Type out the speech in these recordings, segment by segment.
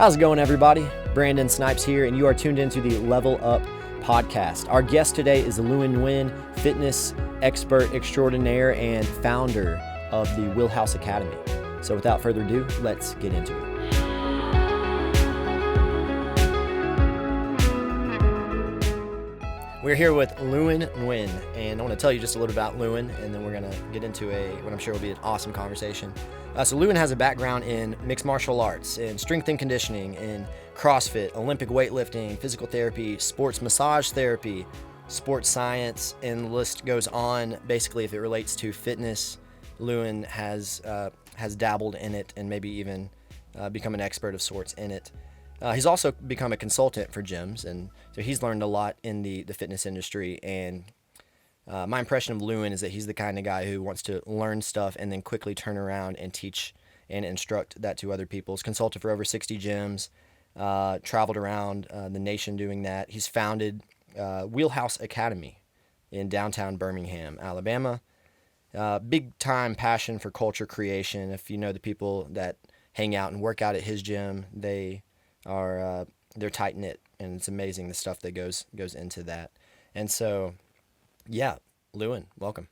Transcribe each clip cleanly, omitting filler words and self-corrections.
How's it going, everybody? Brandon Snipes here, and you are tuned into the Level Up podcast. Our guest today is Luan Nguyen, fitness expert extraordinaire and founder of the Wheelhouse Academy. So without further ado, let's get into it. We're here with Luan Nguyen, and I want to tell you just a little about Luan, and then we're going to get into what I'm sure will be an awesome conversation. So Luan has a background in mixed martial arts, in strength and conditioning, in CrossFit, Olympic weightlifting, physical therapy, sports massage therapy, sports science, and the list goes on. Basically, if it relates to fitness, Luan has dabbled in it and maybe even become an expert of sorts in it. He's also become a consultant for gyms, and so he's learned a lot in the fitness industry. And my impression of Luan is that he's the kind of guy who wants to learn stuff and then quickly turn around and teach and instruct that to other people. He's consulted for over 60 gyms, traveled around the nation doing that. He's founded Wheelhouse Academy in downtown Birmingham, Alabama. Big time passion for culture creation. If you know the people that hang out and work out at his gym, they're tight knit, and it's amazing the stuff that goes into that. And so, yeah, Luan, welcome,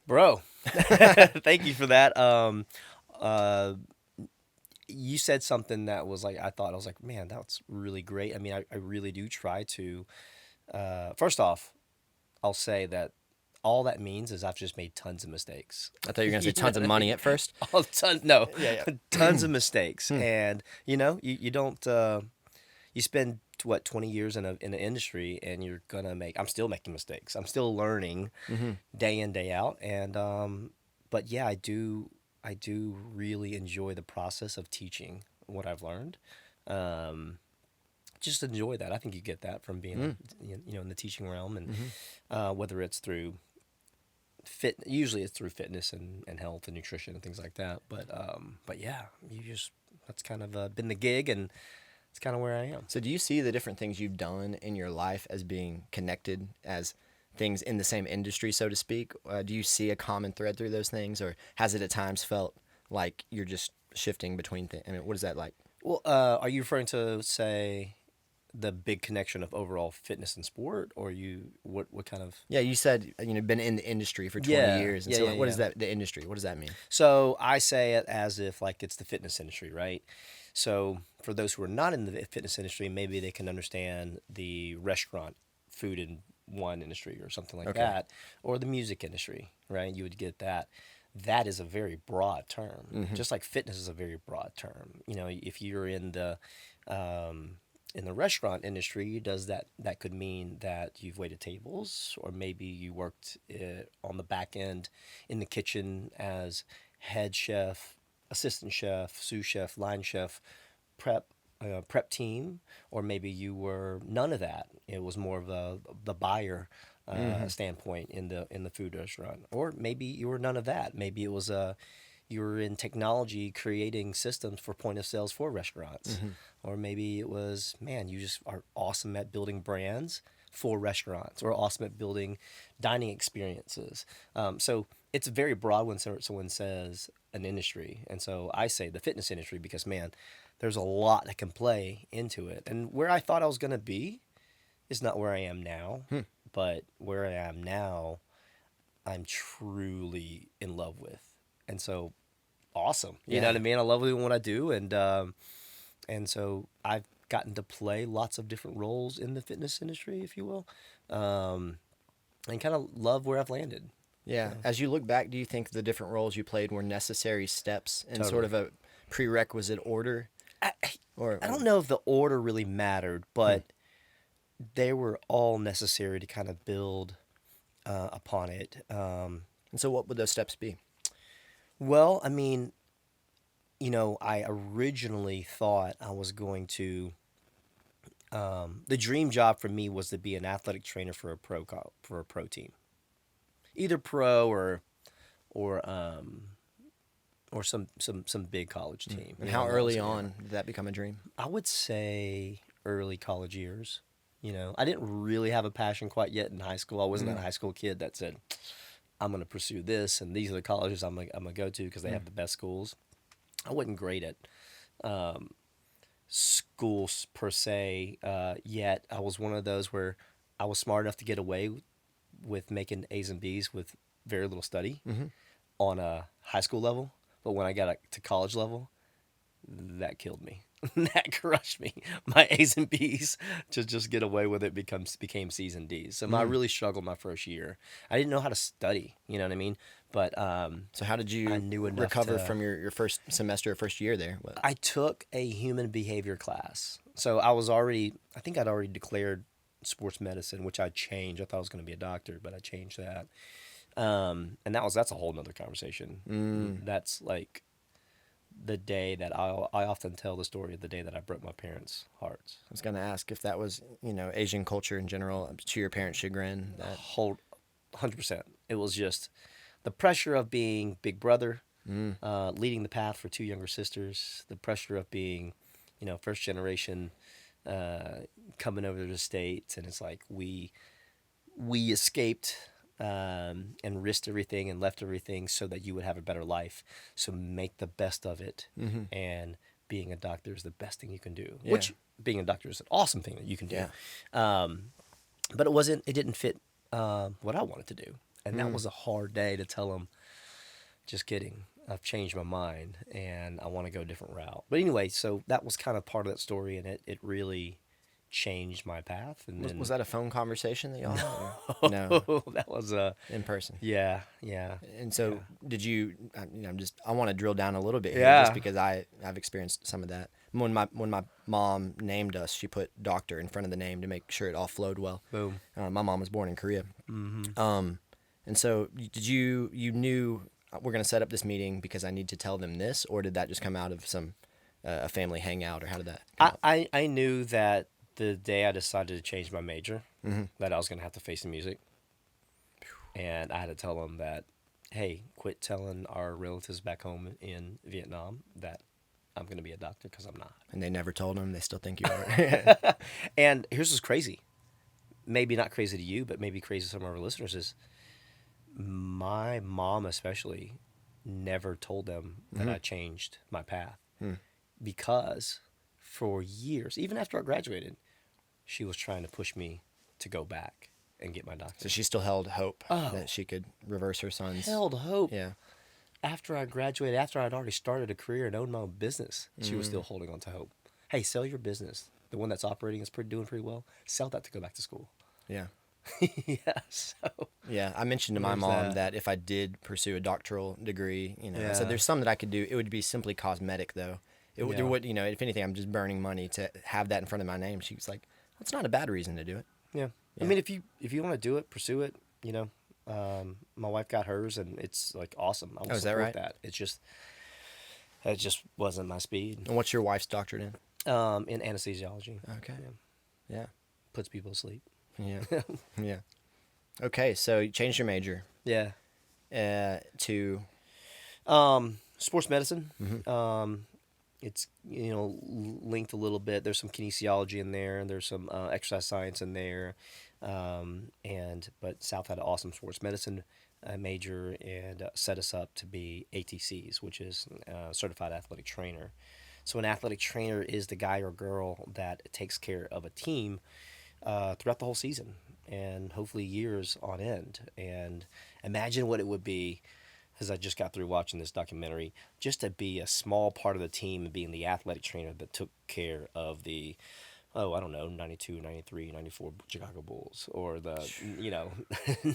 bro. Thank you for that. You said something that was like, I was like, man, that's really great. I mean, I really do try to. First off, I'll say that all that means is I've just made tons of mistakes. I thought you were gonna say tons of money at first. Tons of mistakes, and you don't. You spend 20 years in an industry, and you're gonna make. I'm still making mistakes. I'm still learning, day in, day out, and but yeah, I do really enjoy the process of teaching what I've learned. Just enjoy that. I think you get that from being in the teaching realm, and whether it's through usually it's through fitness and health and nutrition and things like that. But yeah, that's kind of been the gig, and it's kind of where I am. So do you see the different things you've done in your life as being connected, as things in the same industry, so to speak? Do you see a common thread through those things, or has it at times felt like you're just shifting between things? I mean, what is that like? Well, are you referring to, say, the big connection of overall fitness and sport, or what kind of? Yeah, you said been in the industry for 20 years, and what is that? The industry, what does that mean? So I say it as if like it's the fitness industry, right? So for those who are not in the fitness industry, maybe they can understand the restaurant, food and wine industry, or something like that, or the music industry, right? You would get that. That is a very broad term, just like fitness is a very broad term. If you're in the restaurant industry, that could mean that you've waited tables, or maybe you worked on the back end in the kitchen as head chef, assistant chef, sous chef, line chef, prep team, or maybe you were none of that. It was more of the buyer standpoint in the food restaurant, or maybe you were none of that. Maybe it was you were in technology creating systems for point of sales for restaurants. Or maybe it was, man, you just are awesome at building brands for restaurants, or awesome at building dining experiences. So it's very broad when someone says an industry. And so I say the fitness industry because, man, there's a lot that can play into it. And where I thought I was going to be is not where I am now. But where I am now, I'm truly in love with. And so awesome. You know what I mean? I love doing what I do. And so I've gotten to play lots of different roles in the fitness industry, if you will, and kind of love where I've landed. Yeah. As you look back, do you think the different roles you played were necessary steps in sort of a prerequisite order? I don't know if the order really mattered, but they were all necessary to kind of build upon it. And so what would those steps be? Well, I mean, I originally thought I was going to. The dream job for me was to be an athletic trainer for a pro team, either pro or some big college team. And how early on did that become a dream? I would say early college years. I didn't really have a passion quite yet in high school. I wasn't that high school kid that said, I'm going to pursue this, and these are the colleges I'm going to go to because they have the best schools. I wasn't great at schools per se, yet I was one of those where I was smart enough to get away with making A's and B's with very little study on a high school level. But when I got to college level, that killed me. That crushed me. My A's and B's to just get away with it became C's and D's. So I really struggled my first year. I didn't know how to study. You know what I mean? But So how did I you knew enough recover to- from your first semester or first year there? What? I took a human behavior class. So I think I'd already declared sports medicine, which I changed. I thought I was going to be a doctor, but I changed that. And that's a whole nother conversation. That's like the day that I often tell the story of the day that I broke my parents' hearts. I was going to ask if that was, Asian culture in general, to your parents' chagrin. That Whole 100%. It was just the pressure of being big brother, leading the path for two younger sisters, the pressure of being, first generation, coming over to the States, and it's like we escaped and risked everything and left everything so that you would have a better life. So make the best of it, and being a doctor is the best thing you can do. Yeah. Which being a doctor is an awesome thing that you can do. Yeah. But it didn't fit what I wanted to do, and that was a hard day to tell them. Just kidding. I've changed my mind and I want to go a different route. But anyway, so that was kind of part of that story, and it really changed my path. And then was that a phone conversation that y'all had? Or- No, that was in person. yeah. And so, did you? I want to drill down a little bit here, Yeah. just because I've experienced some of that. When my mom named us, she put doctor in front of the name to make sure it all flowed well. Boom. My mom was born in Korea. And so did you knew we're going to set up this meeting because I need to tell them this, or did that just come out of some a family hangout, or how did that come out? I knew that the day I decided to change my major, that I was going to have to face the music. And I had to tell them that, hey, quit telling our relatives back home in Vietnam that I'm going to be a doctor, because I'm not. And they never told them. They still think you are. And here's what's crazy. Maybe not crazy to you, but maybe crazy to some of our listeners is my mom especially never told them that I changed my path. Because for years, even after I graduated, she was trying to push me to go back and get my doctorate. So she still held hope that she could reverse her son's. Held hope. Yeah. After I graduated, after I'd already started a career and owned my own business, she was still holding on to hope. Hey, sell your business. The one that's operating is doing pretty well. Sell that to go back to school. Yeah. Yeah. So. Yeah, I mentioned to my There's mom that. that if I did pursue a doctoral degree, I Yeah. said there's some that I could do. It would be simply cosmetic, though. It would, Yeah. there would, if anything, I'm just burning money to have that in front of my name. She was like, "That's not a bad reason to do it." Yeah. I mean, if you want to do it, pursue it. My wife got hers, and it's like awesome. I will is that support right? that. It just wasn't my speed. And what's your wife's doctorate in? In anesthesiology. Okay. Yeah. Yeah. Puts people to sleep. Yeah. Yeah. Okay, so you changed your major Yeah. to Sports medicine. It's linked a little bit. There's some kinesiology in there, and there's some exercise science in there, but South had an awesome sports medicine major, and set us up to be ATCs, which is certified athletic trainer. So an athletic trainer is the guy or girl that takes care of a team throughout the whole season, and hopefully years on end. And imagine what it would be, as I just got through watching this documentary, just to be a small part of the team and being the athletic trainer that took care of the, 92, 93, 94 Chicago Bulls, or the,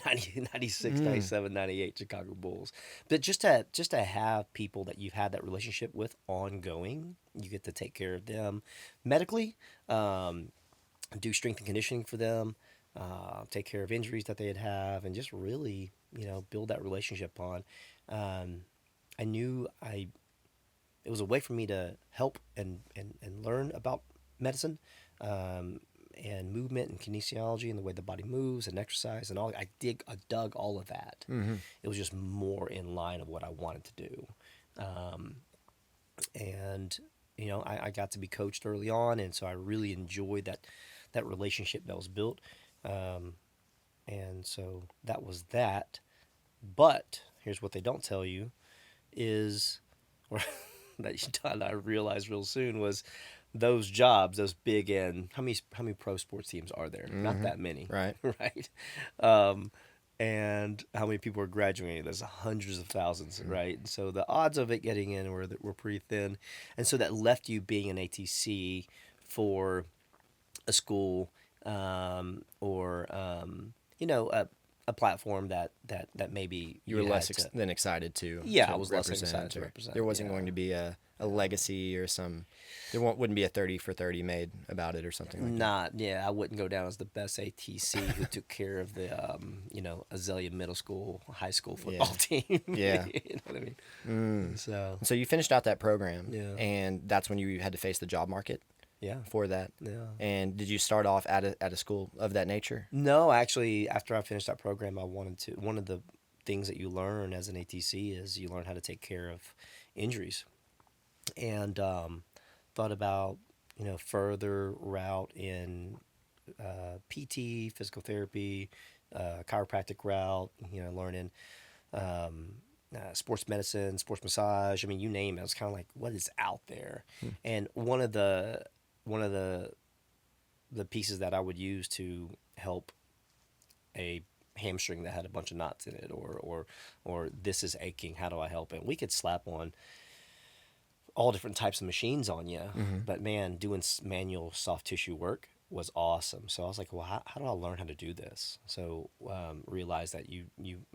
90, 96, 97, 98 Chicago Bulls. But just to have people that you've had that relationship with ongoing, you get to take care of them medically, do strength and conditioning for them, take care of injuries that they'd have, and just really, build that relationship on. I knew it was a way for me to help and learn about medicine, and movement and kinesiology and the way the body moves and exercise and all. I dug all of that. It was just more in line of what I wanted to do. And I got to be coached early on, and so I really enjoyed that relationship that was built. And so that was that. But here's what they don't tell you is, or that I realized real soon, was those jobs, those big end, how many pro sports teams are there? Not that many, Right. right? Um, and how many people are graduating? There's hundreds of thousands, right? And so the odds of it getting in were pretty thin, and so that left you being an ATC for a school, or a platform that maybe You were had less to. than excited Yeah, to I was less represent, excited to or represent. there wasn't Yeah. going to be a legacy or some. Wouldn't be a 30 for 30 made about it or something like that. Not, yeah, I wouldn't go down as the best ATC who took care of the, Azalea Middle School, high school football team. Yeah. You know what I mean? So, So you finished out that program, Yeah. and that's when you had to face the job market yeah. for that. Yeah. And did you start off at a school of that nature? No, actually, after I finished that program, one of the things that you learn as an ATC is you learn how to take care of injuries. And thought about, further route in PT, physical therapy, chiropractic route, learning sports medicine, sports massage. I mean, you name it. It's kind of like what is out there. And one of the pieces that I would use to help a hamstring that had a bunch of knots in it, or this is aching, how do I help it? We could slap on all different types of machines on you, but man, doing manual soft tissue work was awesome. So I was like, well, how do I learn how to do this? So realized that you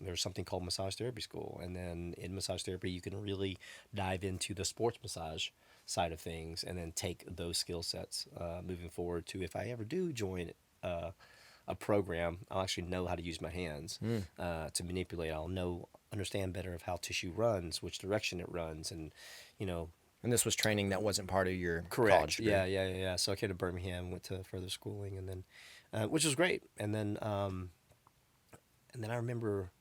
there's something called massage therapy school, and then in massage therapy you can really dive into the sports massage side of things, and then take those skill sets moving forward to, if I ever do join a program, I'll actually know how to use my hands to manipulate. Understand better of how tissue runs, which direction it runs, and And this was training that wasn't part of your correct. college degree. Yeah. So I came to Birmingham, went to further schooling, and then, which was great. And then I remember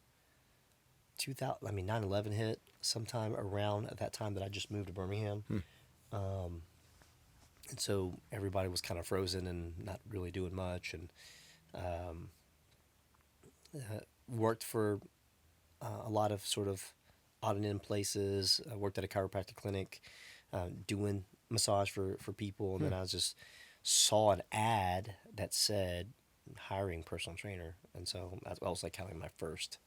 9/11 hit sometime around at that time that I just moved to Birmingham. And so everybody was kind of frozen and not really doing much, and worked for a lot of sort of odd and end places. I worked at a chiropractic clinic, doing massage for people, and then I just saw an ad that said hiring personal trainer, and so that was like kind of my first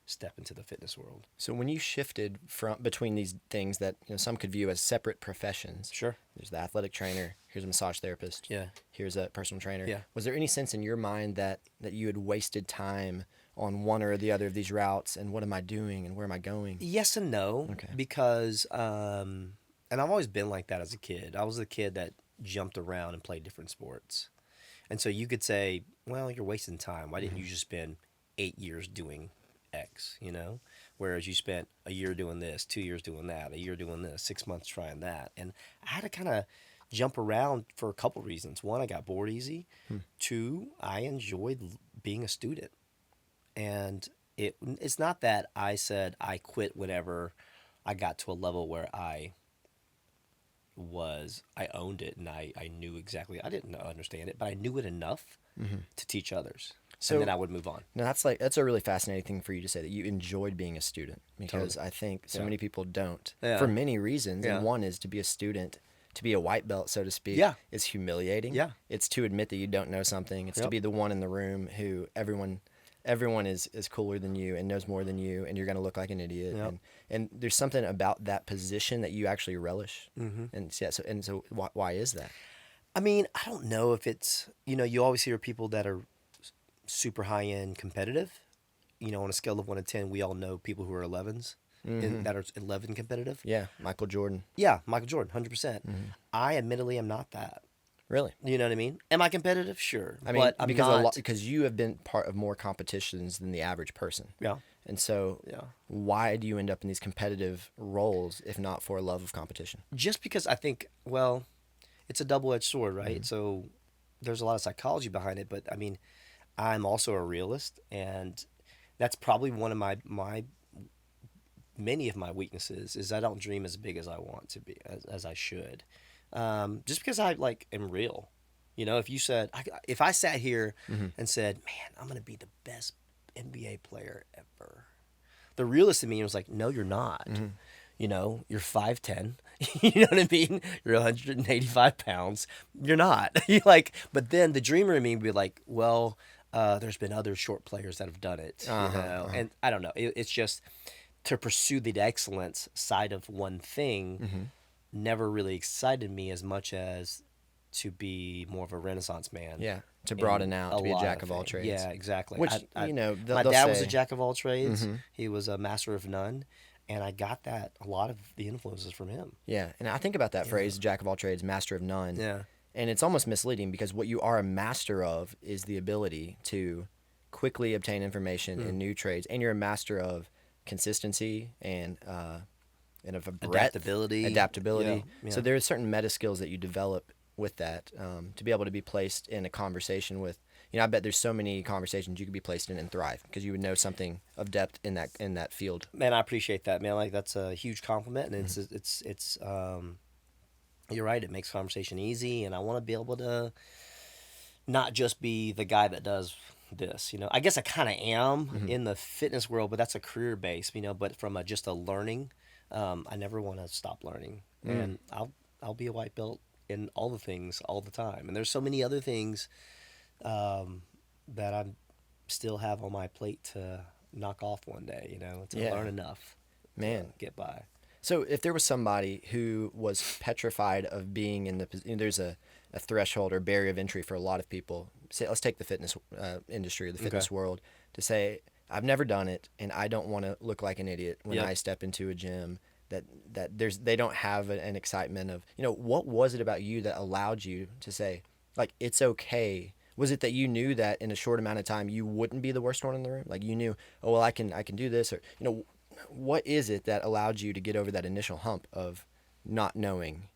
step into the fitness world. So when you shifted from between these things that some could view as separate professions, Sure. there's the athletic trainer, here's a massage therapist, Yeah. here's a personal trainer. Yeah. Was there any sense in your mind that you had wasted time on one or the other of these routes, and what am I doing and where am I going? Yes and no, Okay. because and I've always been like that as a kid. I was the kid that jumped around and played different sports, and so you could say, well, you're wasting time. Why didn't you just spend 8 years doing X, whereas you spent a year doing this, 2 years doing that, a year doing this, 6 months trying that. And I had to kind of jump around for a couple reasons. One, I got bored easy. Two, I enjoyed being a student. And it's not that I said I quit whenever I got to a level where I owned it, and I knew exactly, I didn't understand it, but I knew it enough to teach others. So- And then I would move on. Now that's a really fascinating thing for you to say, that you enjoyed being a student, because I think so Yeah. many people don't, Yeah. for many reasons. Yeah. And one is, to be a student, to be a white belt, so to speak, Yeah. is humiliating. Yeah. It's to admit that you don't know something. It's to Yep. be the one in the room who everyone is cooler than you and knows more than you, and you're going to look like an idiot. Yep. And there's something about that position that you actually relish. And so why is that? I mean, I don't know if it's, you always hear people that are super high end competitive. On a scale of 1 to 10, we all know people who are 11s that are 11 competitive. Yeah, Michael Jordan. Yeah, Michael Jordan, 100%. I admittedly am not that. Really? You know what I mean? Am I competitive? Sure. I mean, but I'm not. because you have been part of more competitions than the average person. Yeah. And so, Yeah. why do you end up in these competitive roles if not for a love of competition? Just because I think, well, it's a double-edged sword, right? So there's a lot of psychology behind it, but I mean, I'm also a realist, and that's probably one of my many of my weaknesses is I don't dream as big as I want to be, as I should. Just because I am real. If I sat here and said, man, I'm going to be the best NBA player ever, the realist in me was like, no, you're not. you're 5'10", you know what I mean? You're 185 pounds. You're not. You like, but then the dreamer in me would be like, well, there's been other short players that have done it, and I don't know. It's just to pursue the excellence side of one thing never really excited me as much as to be more of a Renaissance man. Yeah, to broaden in out, to be a jack of all trades. Yeah, exactly. Which, my they'll dad was say, a jack of all trades. He was a master of none, and I got a lot of the influences from him. yeah, and I think about that phrase, jack of all trades, master of none. Yeah. And it's almost misleading because what you are a master of is the ability to quickly obtain information in new trades, and you're a master of consistency and of a breadth, Adaptability. Yeah. So there are certain meta skills that you develop with that to be able to be placed in a conversation with. I bet there's so many conversations you could be placed in and thrive because you would know something of depth in that field. Man, I appreciate that, man. Like, that's a huge compliment, and it's you're right. It makes conversation easy, and I want to be able to not just be the guy that does this. I guess I kind of am in the fitness world, but that's a career base. But from just a learning, I never want to stop learning, and I'll be a white belt in all the things all the time. And there's so many other things that I still have on my plate to knock off one day. To learn enough, man, to get by. So if there was somebody who was petrified of being in there's a threshold or barrier of entry for a lot of people. Say, let's take the fitness industry or the fitness world, to say, I've never done it and I don't want to look like an idiot when I step into a gym. That they don't have an excitement of, what was it about you that allowed you to say, like, it's okay? Was it that you knew that in a short amount of time you wouldn't be the worst one in the room? Like, you knew, oh, well, I can do this, or what is it that allowed you to get over that initial hump of not knowing?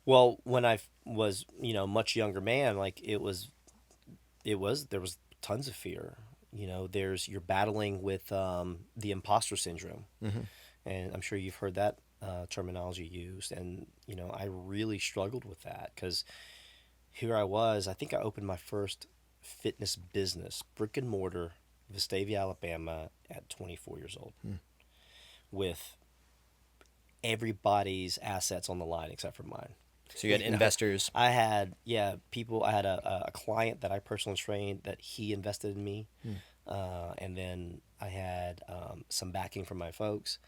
Well, when I was, much younger man, like there was tons of fear. You're battling with the imposter syndrome, and I'm sure you've heard that terminology used. And I really struggled with that because here I was. I think I opened my first fitness business, brick and mortar, Vestavia, Alabama, at 24 years old, with everybody's assets on the line except for mine. So you had investors. I had people. I had a client that I personally trained that he invested in me, and then I had some backing from my folks,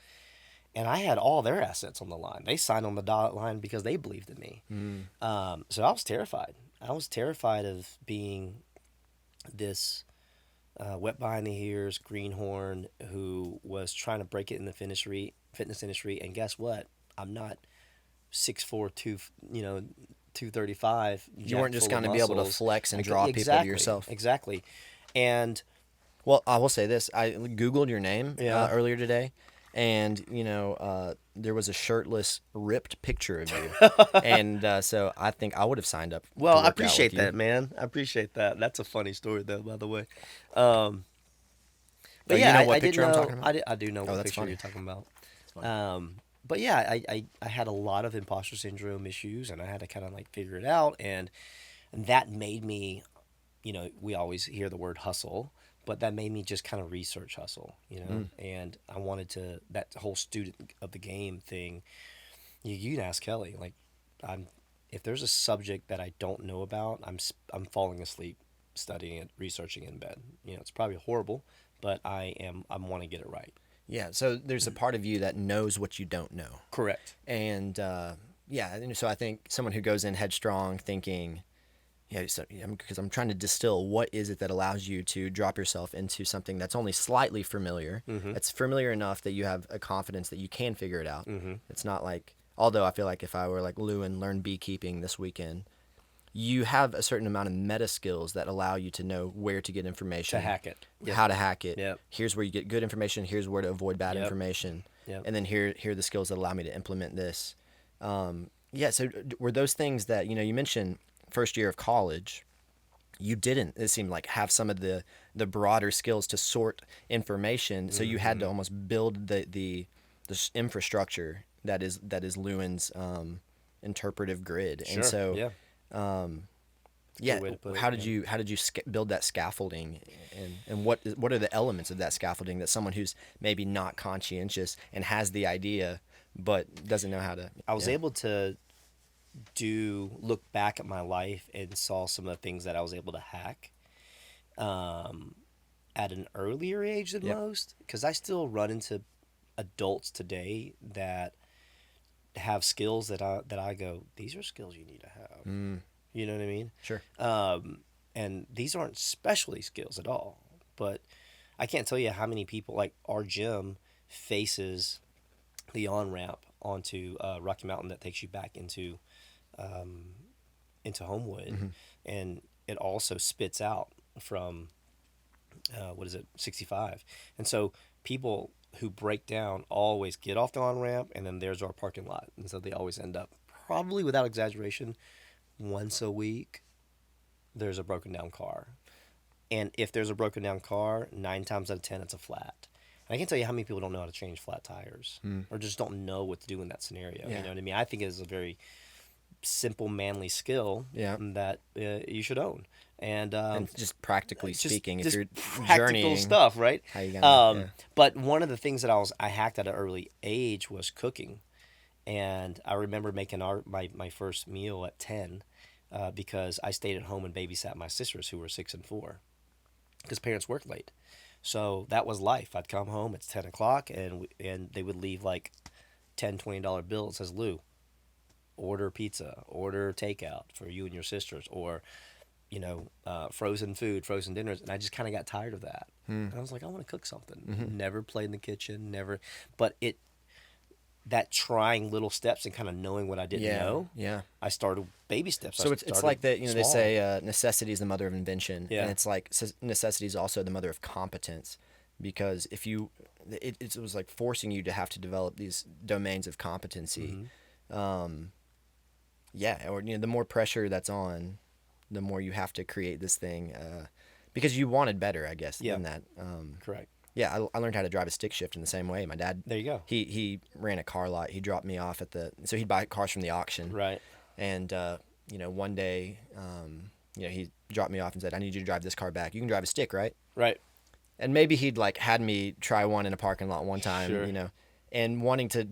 and I had all their assets on the line. They signed on the dotted line because they believed in me. So I was terrified. I was terrified of being this wet behind the ears greenhorn who was trying to break it in the fitness industry. And guess what? I'm not 6'4", 235. You weren't just going to be able to flex and draw people to yourself. Exactly. And well, I will say this: I Googled your name earlier today, and there was a shirtless, ripped picture of you, and so I think I would have signed up. Well, I appreciate that, man. I appreciate that. That's a funny story, though, by the way. But yeah, you know what picture I'm talking about? I do know what picture you're talking about. But yeah, I had a lot of imposter syndrome issues, and I had to kind of like figure it out, and that made me, we always hear the word hustle, but that made me just kind of research hustle, and I wanted to, that whole student of the game thing. You can ask Kelly, like, if there's a subject that I don't know about, I'm falling asleep studying it, researching it in bed. It's probably horrible, but I want to get it right. Yeah, so there's a part of you that knows what you don't know. Correct. And so I think someone who goes in headstrong thinking, because I'm trying to distill what is it that allows you to drop yourself into something that's only slightly familiar, that's familiar enough that you have a confidence that you can figure it out. It's not like, although I feel like if I were like Luan, learn beekeeping this weekend, you have a certain amount of meta skills that allow you to know where to get information. To hack it. How to hack it. Yep. Here's where you get good information. Here's where to avoid bad information. Yep. And then here are the skills that allow me to implement this. So were those things that, you mentioned first year of college, you didn't, it seemed like, have some of the broader skills to sort information. So you had to almost build the infrastructure that is Luan's interpretive grid. Sure. And so, how did you build that scaffolding, and what are the elements of that scaffolding that someone who's maybe not conscientious and has the idea, but doesn't know how to. I was Yeah. able to look back at my life and saw some of the things that I was able to hack at an earlier age than Yep. most, because I still run into adults today that have skills that I go, these are skills you need to have. You know what I mean? Sure. And these aren't specialty skills at all. But I can't tell you how many people, like our gym faces the on ramp onto Rocky Mountain that takes you back into Homewood, and it also spits out from what is it, 65. And so people who break down always get off the on ramp, and then there's our parking lot, and so they always end up, probably without exaggeration, once a week there's a broken down car. And if there's a broken down car, 9 times out of 10 it's a flat. And I can't tell you how many people don't know how to change flat tires, or just don't know what to do in that scenario. Yeah. You know what I mean? I think it is a very simple, manly skill Yeah. that you should own. And just practically speaking, if just you're practical journeying, stuff, right? how you gonna? But one of the things that I hacked at an early age was cooking, and I remember making my first meal at 10, because I stayed at home and babysat my sisters who were 6 and 4, because parents worked late. So that was life. I'd come home, it's 10 o'clock, and they would leave like $10-$20 bill. It says, Lou, order pizza, order takeout for you and your sisters, or frozen food, frozen dinners. And I just kind of got tired of that. And I was like, I want to cook something. Never played in the kitchen, never. But that trying little steps and kind of knowing what I didn't know. Yeah. I started baby steps. So it's like that. They small. say necessity is the mother of invention, Yeah. and it's like necessity is also the mother of competence, because if it was like forcing you to have to develop these domains of competency. Yeah, or the more pressure that's on, the more you have to create this thing, because you wanted better, I guess, Yeah. than that. Correct. Yeah, I learned how to drive a stick shift in the same way. My dad, There you go. he ran a car lot. He dropped me off so he'd buy cars from the auction. Right. And one day, he dropped me off and said, "I need you to drive this car back. You can drive a stick, right?" Right. And maybe he'd like had me try one in a parking lot one time, Sure. and wanting to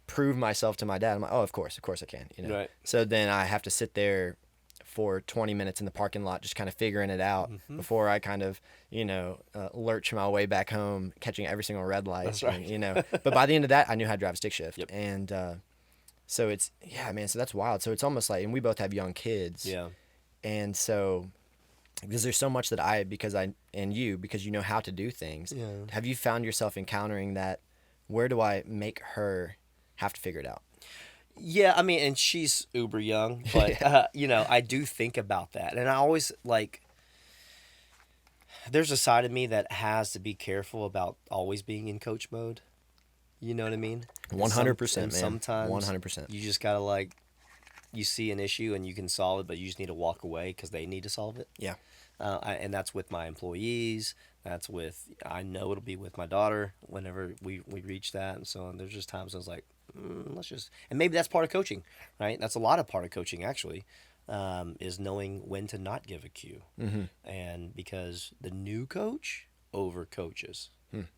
prove myself to my dad. I'm like, "Oh, of course I can." Right. So then I have to sit there for 20 minutes in the parking lot, just kind of figuring it out before I kind of, lurch my way back home, catching every single red light. That's right. And, but by the end of that, I knew how to drive a stick shift. Yep. And so it's, yeah, man, so that's wild. So it's almost like, and we both have young kids. Yeah. And so, because there's so much that because you know how to do things. Yeah. Have you found yourself encountering that? Where do I make her have to figure it out? Yeah, I mean, and she's uber young, but I do think about that, and I always there's a side of me that has to be careful about always being in coach mode. You know what I mean? 100%, man. Sometimes 100%. you just gotta you see an issue and you can solve it, but you just need to walk away because they need to solve it. Yeah. And that's with my employees. I know it'll be with my daughter whenever we reach that, and so on. There's just times I was like, and maybe that's part of coaching, right? That's a lot of part of coaching, actually, is knowing when to not give a cue. And because the new coach over coaches,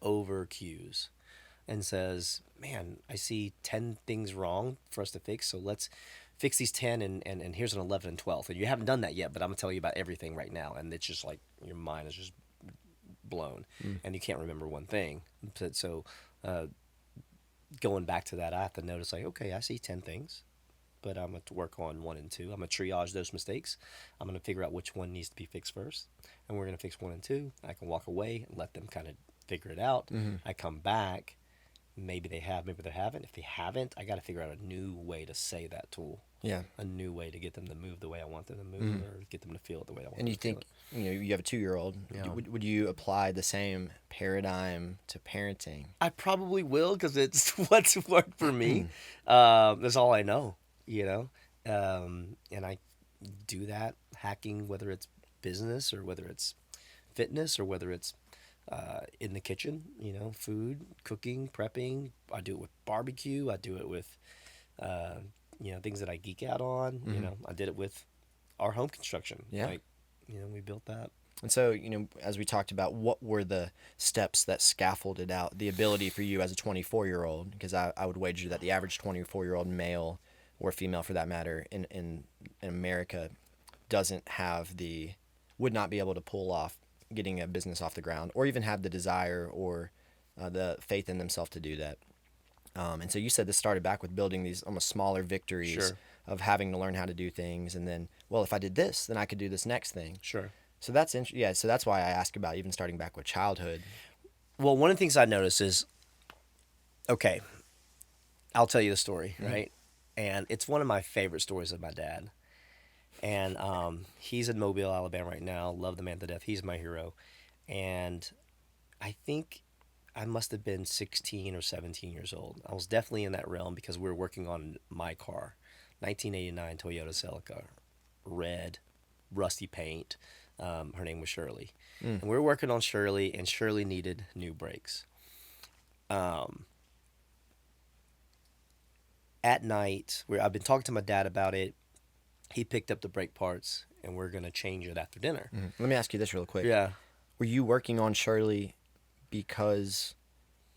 over cues, and says, man, I see 10 things wrong for us to fix, so let's fix these 10, and here's an 11 and 12th. And you haven't done that yet, but I'm going to tell you about everything right now. And it's just like your mind is just blown, and you can't remember one thing. So going back to that, I have to notice, like, okay, I see 10 things, but I'm going to work on 1 and 2. I'm going to triage those mistakes. I'm going to figure out which one needs to be fixed first, and we're going to fix 1 and 2. I can walk away and let them kind of figure it out. I come back. Maybe they have, maybe they haven't. If they haven't, I got to figure out a new way to say that tool. Yeah. A new way to get them to move the way I want them to move, or get them to feel it the way I want And them you to feel think, it. you have a 2-year-old. Yeah. Would you apply the same paradigm to parenting? I probably will, because it's what's worked for me. That's all I know, and I do that hacking, whether it's business or whether it's fitness or whether it's in the kitchen, food, cooking, prepping. I do it with barbecue. I do it with, things that I geek out on. I did it with our home construction. Yeah. We built that. And so, as we talked about, what were the steps that scaffolded out the ability for you as a 24-year-old? Because I would wager that the average 24-year-old male or female, for that matter, in America would not be able to pull off getting a business off the ground, or even have the desire or the faith in themselves to do that. And so you said this started back with building these almost smaller victories Sure. of having to learn how to do things, and then, well, if I did this, then I could do this next thing. Sure. So yeah. So that's why I ask about even starting back with childhood. Well, one of the things I noticed is, okay, I'll tell you the story, right? And it's one of my favorite stories of my dad. And he's in Mobile, Alabama right now. Love the man to death. He's my hero. And I think I must have been 16 or 17 years old. I was definitely in that realm because we were working on my car, 1989 Toyota Celica, red, rusty paint. Her name was Shirley. And we were working on Shirley, and Shirley needed new brakes. At night, I've been talking to my dad about it. He picked up the brake parts, and we're going to change it after dinner. Let me ask you this real quick. Yeah. Were you working on Shirley because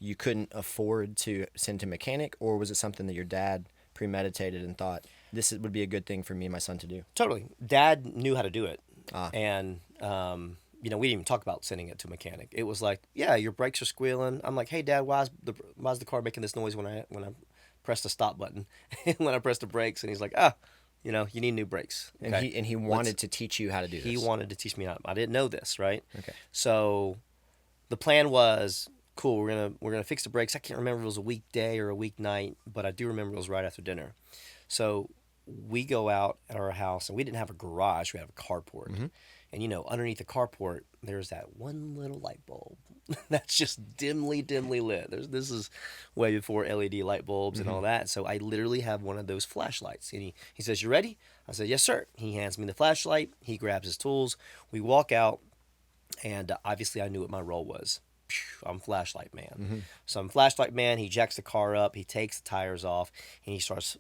you couldn't afford to send to mechanic, or was it something that your dad premeditated and thought would be a good thing for me and my son to do? Totally. Dad knew how to do it. Ah. And, we didn't even talk about sending it to a mechanic. It was like, yeah, your brakes are squealing. I'm like, hey, Dad, why's the car making this noise when I press the stop button and when I press the brakes? And he's like, you need new brakes. And Okay? he wanted to teach you how to do this. He wanted to teach me how. I didn't know this, right? Okay. So the plan was, cool, we're gonna fix the brakes. I can't remember if it was a weekday or a weeknight, but I do remember it was right after dinner. So we go out at our house, and we didn't have a garage. We had a carport. Mm-hmm. And, underneath the carport, there's that one little light bulb that's just dimly lit. This is way before LED light bulbs and all that. So I literally have one of those flashlights. And he says, you ready? I said, yes, sir. He hands me the flashlight. He grabs his tools. We walk out, and obviously I knew what my role was. I'm flashlight man. So I'm flashlight man. He jacks the car up. He takes the tires off, and he starts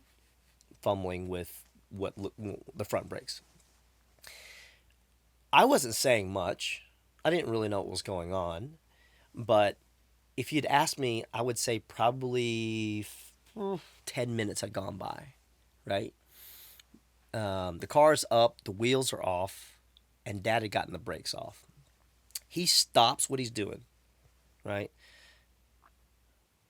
fumbling with the front brakes. I wasn't saying much. I didn't really know what was going on. But if you'd asked me, I would say probably 10 minutes had gone by, right? The car's up, the wheels are off, and Dad had gotten the brakes off. He stops what he's doing, right?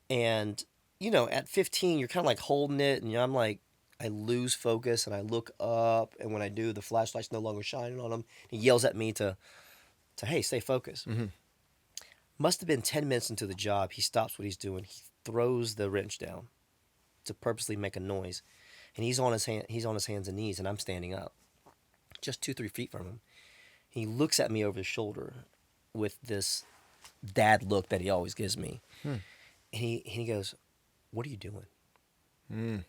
And, at 15, you're kind of like holding it, and I'm like, I lose focus, and I look up, and when I do, the flashlight's no longer shining on him. He yells at me to hey, stay focused. Must have been 10 minutes into the job. He stops what he's doing. He throws the wrench down to purposely make a noise, and he's on his hands and knees, and I'm standing up, just 2-3 feet from him. He looks at me over his shoulder with this dad look that he always gives me, and he goes, "What are you doing?"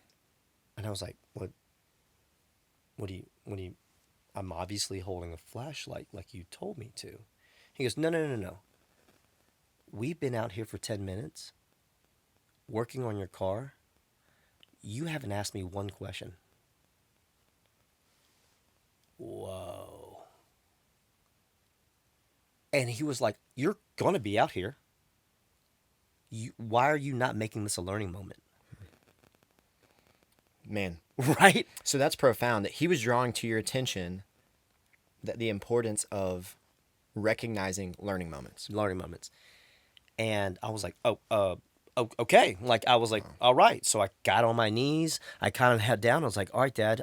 And I was like, what do you, I'm obviously holding a flashlight like you told me to. He goes, no. We've been out here for 10 minutes working on your car. You haven't asked me one question. Whoa. And he was like, you're going to be out here. Why are you not making this a learning moment? Man. Right? So that's profound that he was drawing to your attention that the importance of recognizing learning moments. And I was like, okay. Like, I was like, all right. So I got on my knees. I kind of head down. I was like, all right, Dad,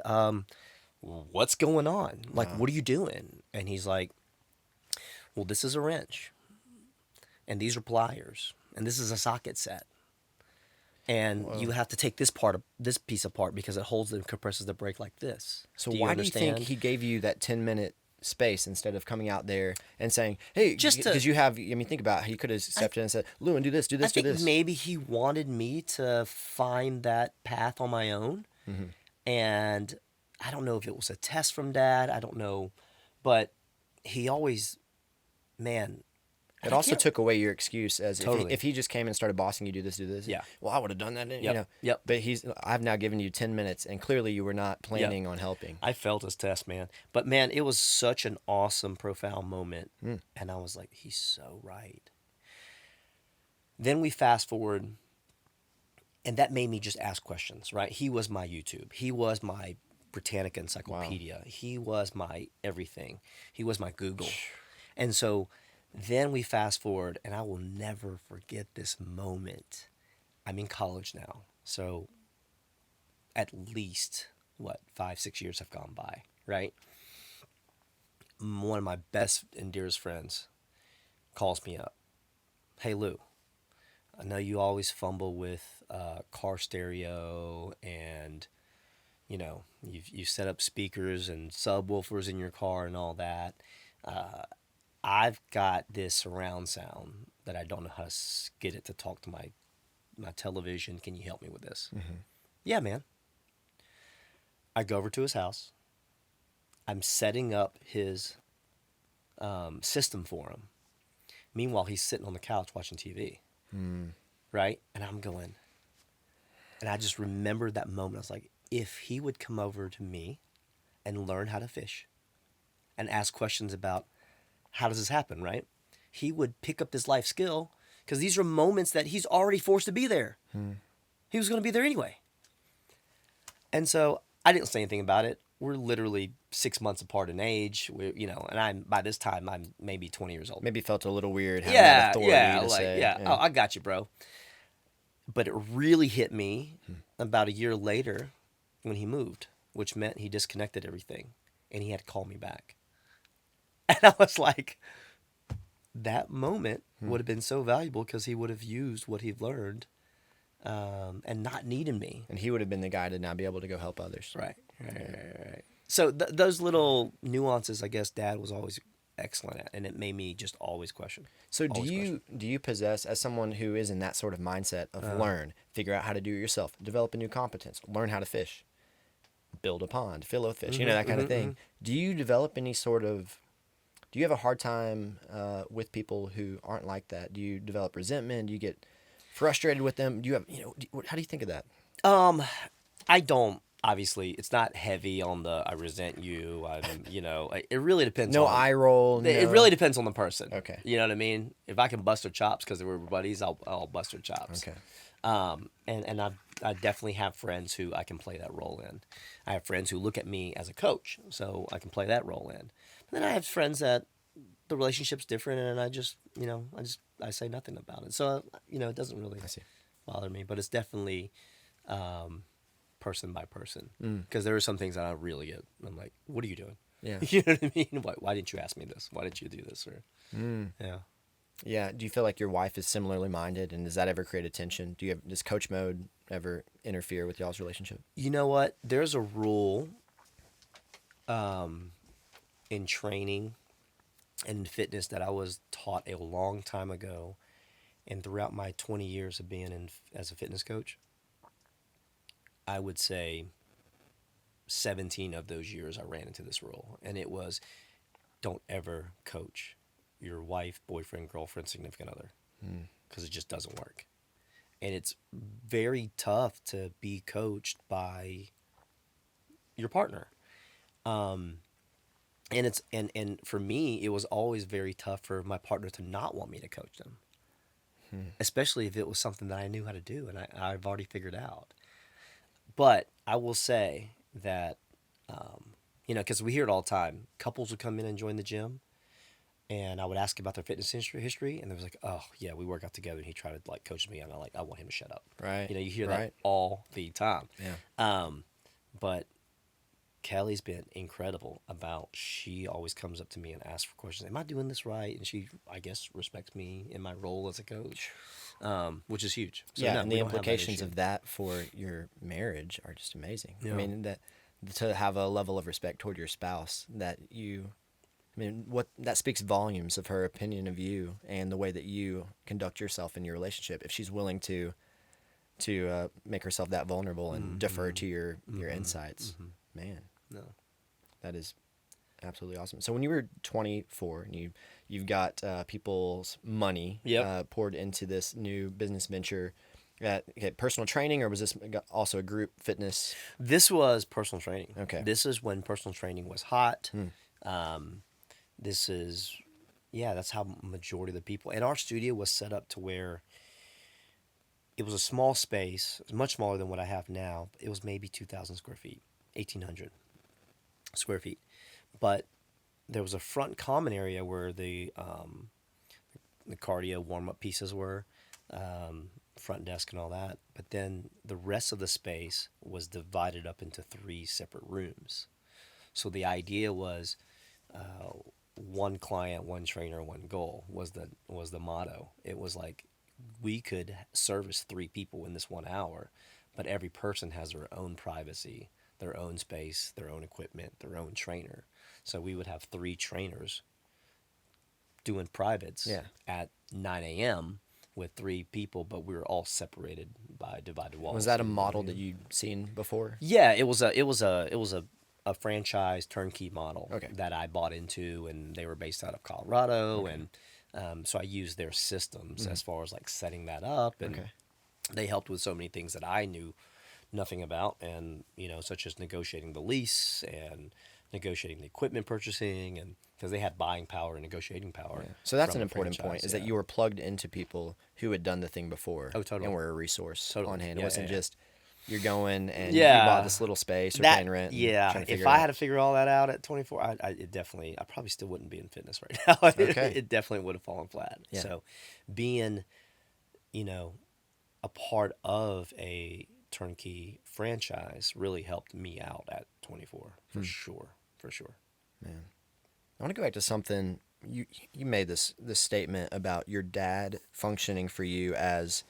what's going on? Like, what are you doing? And he's like, well, this is a wrench. And these are pliers. And this is a socket set. And you have to take this piece apart because it holds and compresses the brake like this. So why do you think he gave you that 10-minute space instead of coming out there and saying, hey, because think about how he could have stepped in and said, Luan, do this, do this, do this. I think maybe he wanted me to find that path on my own. And I don't know if it was a test from Dad. I don't know. But he always, man, It also took away your excuse as Totally. if he just came and started bossing you, do this. Yeah. Well, I would have done that. You Yep. know. Yep. But I've now given you 10 minutes, and clearly you were not planning on helping. I felt his test, man. But man, it was such an awesome, profound moment. Mm. And I was like, he's so right. Then we fast forward, and that made me just ask questions, right? He was my YouTube. He was my Britannica encyclopedia. Wow. He was my everything. He was my Google. And so then we fast forward, and I will never forget this moment. I'm in college now. So at least, 5-6 years have gone by, right? One of my best and dearest friends calls me up. Hey, Lou, I know you always fumble with car stereo and, you set up speakers and subwoofers in your car and all that. I've got this surround sound that I don't know how to get it to talk to my television. Can you help me with this? Mm-hmm. Yeah, man. I go over to his house. I'm setting up his system for him. Meanwhile, he's sitting on the couch watching TV. Mm. Right? And I'm going. And I just remembered that moment. I was like, if he would come over to me and learn how to fish and ask questions about how does this happen, right? He would pick up this life skill because these are moments that he's already forced to be there. Hmm. He was going to be there anyway. And so I didn't say anything about it. We're literally 6 months apart in age. And by this time I'm maybe 20 years old. Maybe felt a little weird having that authority to say. Yeah. Oh, I got you, bro. But it really hit me about a year later when he moved, which meant he disconnected everything and he had to call me back. And I was like, that moment would have been so valuable because he would have used what he'd learned and not needed me. And he would have been the guy to now be able to go help others. Right. So those little nuances, I guess, Dad was always excellent at, and it made me just always question. So do you possess, as someone who is in that sort of mindset of learn, figure out how to do it yourself, develop a new competence, learn how to fish, build a pond, fill with fish, that kind of thing. Do you develop any sort of, do you have a hard time with people who aren't like that? Do you develop resentment? Do you get frustrated with them? Do you have, how do you think of that? I don't. Obviously, it's not heavy on the I resent you. It really depends. No eye roll. It really depends on the person. Okay. You know what I mean? If I can bust their chops because we're buddies, I'll bust their chops. Okay. And I definitely have friends who I can play that role in. I have friends who look at me as a coach, so I can play that role in. And then I have friends that the relationship's different, and I just I say nothing about it. So it doesn't really bother me, but it's definitely person by person, because there are some things that I really get. I'm like, what are you doing? Yeah. You know what I mean? Why didn't you ask me this? Why didn't you do this? Or Yeah. Do you feel like your wife is similarly minded, and does that ever create a tension? Does coach mode ever interfere with y'all's relationship? You know what? There's a rule in training and in fitness that I was taught a long time ago, and throughout my 20 years of being as a fitness coach, I would say 17 of those years I ran into this rule, and it was, don't ever coach your wife, boyfriend, girlfriend, significant other, because it just doesn't work. And it's very tough to be coached by your partner. And for me, it was always very tough for my partner to not want me to coach them, especially if it was something that I knew how to do and I've already figured out. But I will say that, because we hear it all the time, couples would come in and join the gym, and I would ask about their fitness history, and they was like, oh, yeah, we work out together, and he tried to, coach me, and I want him to shut up. Right. You hear that all the time. Yeah. But Kelly's been incredible about, she always comes up to me and asks for questions. Am I doing this right? And she, I guess, respects me in my role as a coach, which is huge. So and the implications of that for your marriage are just amazing. Yeah. I mean, that to have a level of respect toward your spouse that that speaks volumes of her opinion of you and the way that you conduct yourself in your relationship. If she's willing to make herself that vulnerable and defer to your insights, man. No. That is Absolutely awesome. So when you were 24 and you've got people's money Yep. poured into this new business venture, okay, personal training, or was this also a group fitness? This was personal training. Okay. This is when personal training was hot. Hmm. This is, yeah, that's how majority of the people. And our studio was set up to where it was a small space. It was much smaller than what I have now. It was maybe 2,000 square feet, 1,800 square feet. But there was a front common area where the cardio warm up pieces were, front desk and all that. But then the rest of the space was divided up into three separate rooms. So the idea was one client, one trainer, one goal was the motto. It was like we could service three people in this 1 hour, but every person has their own privacy, their own space, their own equipment, their own trainer. So we would have three trainers doing privates Yeah. at 9 a.m. with three people, but we were all separated by divided walls. Was that a model that you'd seen before? Yeah, it was a franchise turnkey model Okay. that I bought into, and they were based out of Colorado, and so I used their systems as far as like setting that up, and Okay. they helped with so many things that I knew nothing about, and such as negotiating the lease and negotiating the equipment purchasing, and because they had buying power and negotiating power. So that's from an the important franchise, point, is that yeah. you were plugged into people who had done the thing before. Oh, totally. And were a resource Totally. on hand. It Yeah, wasn't yeah, yeah. just you're going and Yeah. you bought this little space or That, paying rent. And yeah, trying to if figure it I out. had to figure all that out at 24, I probably still wouldn't be in fitness right now. Okay. It definitely would have fallen flat. Yeah. So being, a part of a turnkey franchise really helped me out at 24, for sure, for sure. Man, I want to go back to something you made this statement about your dad functioning for you as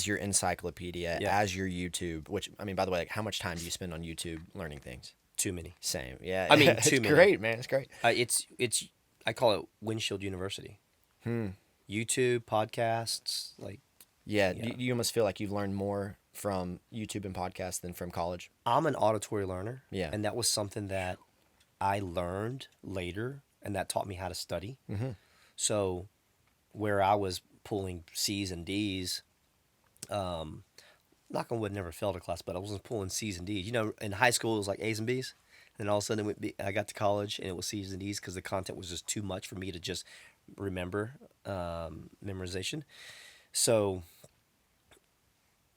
your encyclopedia, Yeah. as your YouTube. Which, I mean, by the way, like, how much time do you spend on YouTube learning things? Too many. Same, yeah. I mean, it's too many. great, man. It's great. It's I call it Windshield University. YouTube, podcasts, like Yeah, Yeah. You almost feel like you've learned more from YouTube and podcasts than from college. I'm an auditory learner. Yeah. And that was something that I learned later, and that taught me how to study. Mm-hmm. So where I was pulling C's and D's, knock on wood, never failed a class, but I wasn't pulling C's and D's. In high school, it was like A's and B's. And all of a sudden, I got to college, and it was C's and D's because the content was just too much for me to just remember, memorization. So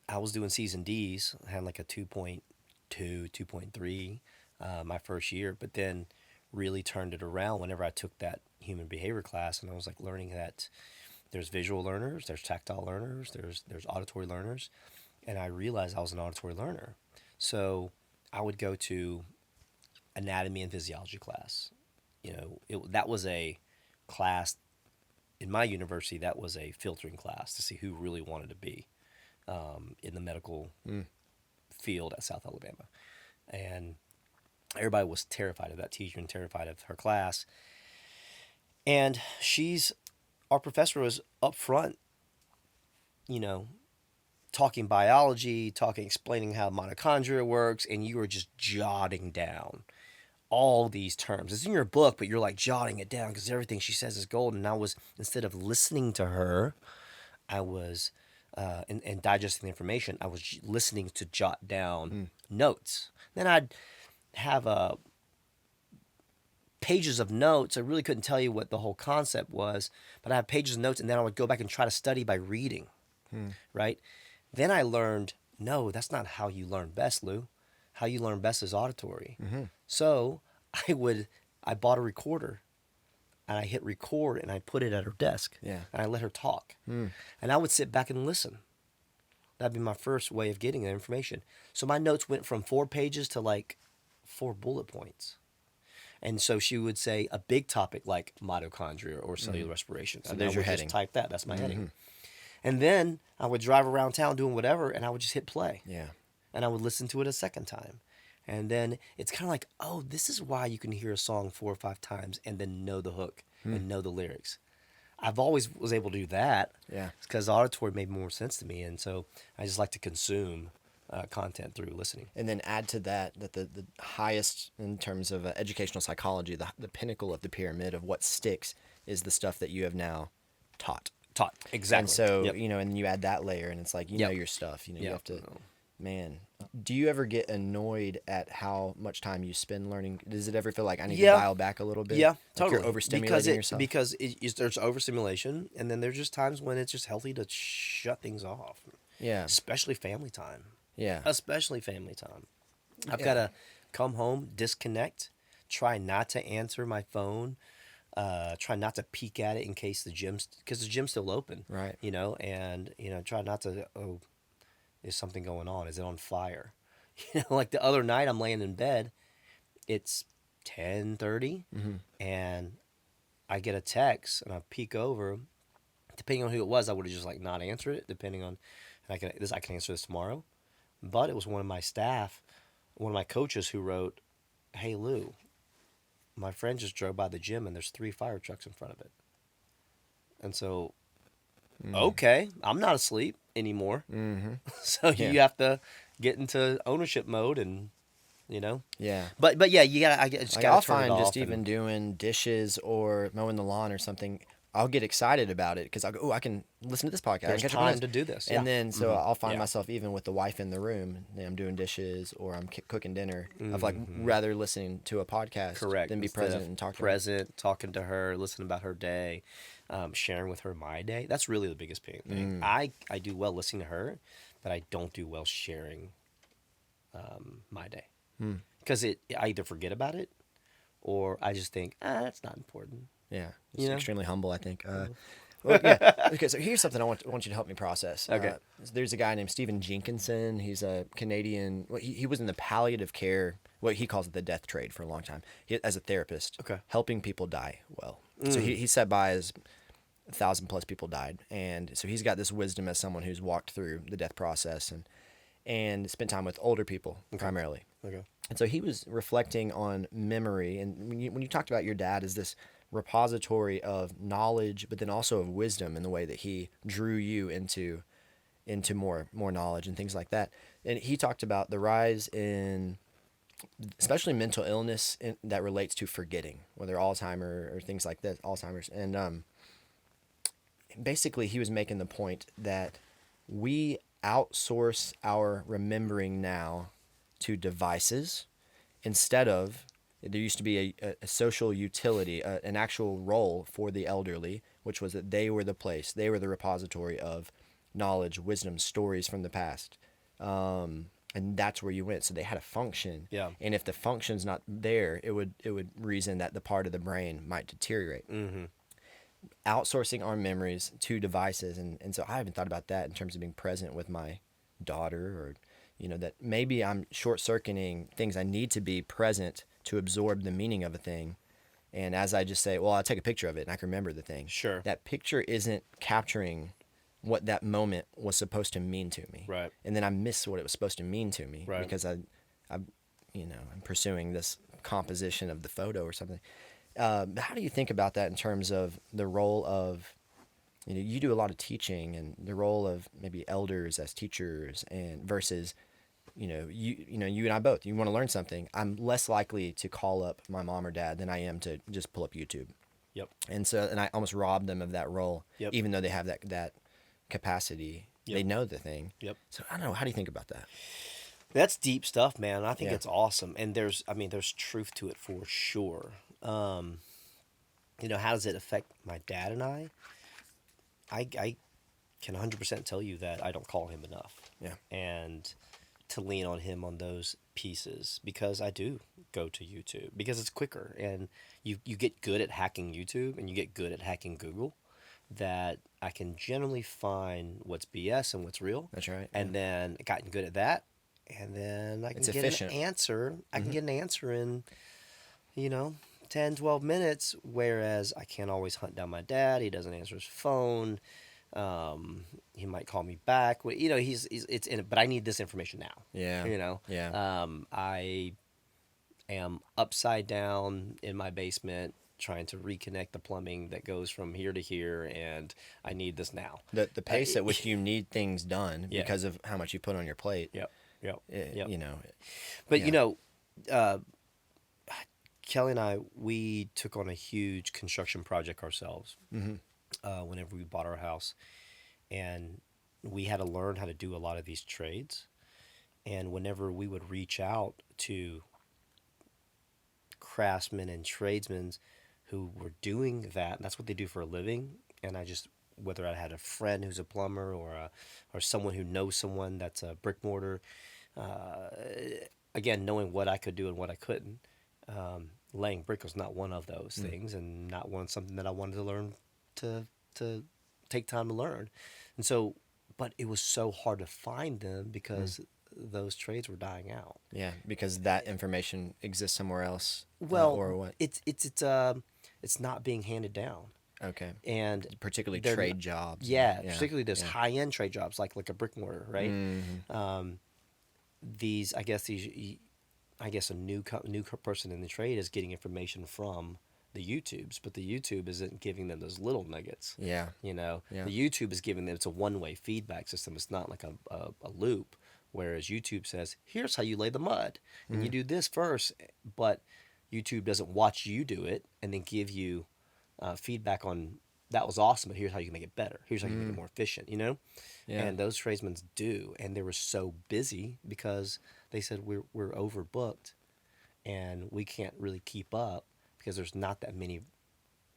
I was doing C's and D's. I had like a 2.2, 2.3 my first year, but then really turned it around whenever I took that human behavior class, and I was like learning that there's visual learners, there's tactile learners, there's auditory learners, and I realized I was an auditory learner. So I would go to anatomy and physiology class. That was a class in my university. That was a filtering class to see who really wanted to be in the medical field at South Alabama. And everybody was terrified of that teacher and terrified of her class. And our professor was up front, talking biology, explaining how mitochondria works, and you were just jotting down all these terms. It's in your book, but you're like jotting it down because everything she says is gold. And I was, instead of listening to her, I was and digesting the information, I was listening to jot down notes. Then I'd have pages of notes. I really couldn't tell you what the whole concept was, but I had pages of notes, and then I would go back and try to study by reading, right? Then I learned, no, that's not how you learn best, Lou. How you learn best is auditory. So I bought a recorder, and I hit record, and I put it at her desk. Yeah. And I let her talk. And I would sit back and listen. That'd be my first way of getting that information. So my notes went from 4 pages to like 4 bullet points. And so she would say a big topic like mitochondria or cellular respiration. So there's your heading. Just type that. That's my heading. And then I would drive around town doing whatever, and I would just hit play. Yeah. And I would listen to it a second time. And then it's kind of like, oh, this is why you can hear a song 4 or 5 times and then know the hook and know the lyrics. I've always was able to do that. Yeah. Because auditory made more sense to me. And so I just like to consume content through listening. And then add to that the highest in terms of educational psychology, the pinnacle of the pyramid of what sticks is the stuff that you have now taught. Taught. Exactly. And so, Yep. and you add that layer and it's like, you Yep. know your stuff. You Yep. have to, man. Do you ever get annoyed at how much time you spend learning? Does it ever feel like I need to dial back a little bit? Yeah, Like totally. you're overstimulating yourself? Because there's overstimulation, and then there's just times when it's just healthy to shut things off. Yeah. Especially family time. Yeah. Especially family time. I've got to come home, disconnect, try not to answer my phone, try not to peek at it in case because the gym's still open. Right. And, try not to, is something going on? Is it on fire? Like the other night I'm laying in bed, it's 10:30 and I get a text and I peek over. Depending on who it was, I would have just like not answered it, depending on, and I can answer this tomorrow. But it was one of my staff, one of my coaches who wrote, "Hey Lou, my friend just drove by the gym and there's 3 fire trucks in front of it." And so, okay, I'm not asleep anymore. So you have to get into ownership mode and, Yeah. But yeah, I just Like gotta I'll turn it find off. just even doing dishes or mowing the lawn or something, I'll get excited about it because I'll go, oh, I can listen to this podcast. I There's can catch up on time this. to do this. And Yeah. then so I'll find Yeah. myself even with the wife in the room, I'm doing dishes or I'm cooking dinner. Of like rather listening to a podcast Correct. than be Instead present of and talk to her. present, talking to her, listening about her day, sharing with her my day. That's really the biggest thing. I do well listening to her, but I don't do well sharing my day because I either forget about it or I just think that's not important. Yeah, it's You know? extremely humble, I think. Well, yeah. Okay, so here's something I want you to help me process. Okay. There's a guy named Stephen Jenkinson. He's a Canadian. Well, he was in the palliative care, what he calls it the death trade for a long time, as a therapist, Okay. helping people die well. So he sat by as 1,000+ people died, and so he's got this wisdom as someone who's walked through the death process and spent time with older people primarily. Okay. And so he was reflecting on memory, and when you talked about your dad as this repository of knowledge, but then also of wisdom in the way that he drew you into more knowledge and things like that. And he talked about the rise in especially mental illness that relates to forgetting, whether Alzheimer or things like that, Alzheimer's. And basically he was making the point that we outsource our remembering now to devices instead of, there used to be a social utility, an actual role for the elderly, which was that they were the place, they were the repository of knowledge, wisdom, stories from the past. And that's where you went. So they had a function. Yeah. And if the function's not there, it would reason that the part of the brain might deteriorate. Outsourcing our memories to devices. And so I haven't thought about that in terms of being present with my daughter, or, that maybe I'm short-circuiting things I need to be present to absorb the meaning of a thing. And as I just say, well, I'll take a picture of it and I can remember the thing. Sure. That picture isn't capturing what that moment was supposed to mean to me. Right. And then I miss what it was supposed to mean to me Right. because I'm pursuing this composition of the photo or something. How do you think about that in terms of the role of, you do a lot of teaching and the role of maybe elders as teachers and versus, you and I both, you want to learn something. I'm less likely to call up my mom or dad than I am to just pull up YouTube. Yep. And I almost rob them of that role, Yep. even though they have that capacity. Yep. They know the thing. Yep. So I don't know. How do you think about that? That's deep stuff, man. I think Yeah. it's awesome. And there's truth to it for sure. How does it affect my dad and I? I can 100% tell you that I don't call him enough. Yeah. And to lean on him on those pieces, because I do go to YouTube because it's quicker, and you get good at hacking YouTube and you get good at hacking Google, that I can generally find what's BS and what's real. That's right. And then I gotten good at that, and then I can It's get efficient. an answer. I can get an answer in 10, 12 minutes, whereas I can't always hunt down my dad. He doesn't answer his phone. He might call me back. He's it's in it, but I need this information now. Yeah. Yeah. I am upside down in my basement trying to reconnect the plumbing that goes from here to here, and I need this now. The pace at which you need things done Yeah. because of how much you put on your plate. Yep. Yep. Yep. You know, But yeah. uh, Kelly and I, we took on a huge construction project ourselves Mm-hmm. whenever we bought our house, and we had to learn how to do a lot of these trades. And whenever we would reach out to craftsmen and tradesmen who were doing that, and that's what they do for a living, and I just whether I had a friend who's a plumber or someone who knows someone that's a brick mortar, uh, again knowing what I could do and what I couldn't. Laying brick was not one of those Mm. things, and not one something that I wanted to learn to take time to learn, and so, but it was so hard to find them Mm. because those trades were dying out. Yeah, because that information exists somewhere else, Well, or what? it's not being handed down, Okay, and particularly they're trade jobs. And, yeah, yeah, particularly those yeah. high end trade jobs like a brick mortar, right? Mm-hmm. Um, I guess a new person in the trade is getting information from the YouTubes, but the YouTube isn't giving them those little nuggets. Yeah, You know, yeah. the YouTube is giving them, it's a one way feedback system. It's not like a loop. Whereas YouTube says, here's how you lay the mud, and you Mm. do this first, but YouTube doesn't watch you do it and then give you feedback on that was awesome, but here's how you can make it better. Here's how you can make it Mm. more efficient. You know, Yeah, and those tradesmen do, and they were so busy because they said we're overbooked and we can't really keep up because there's not that many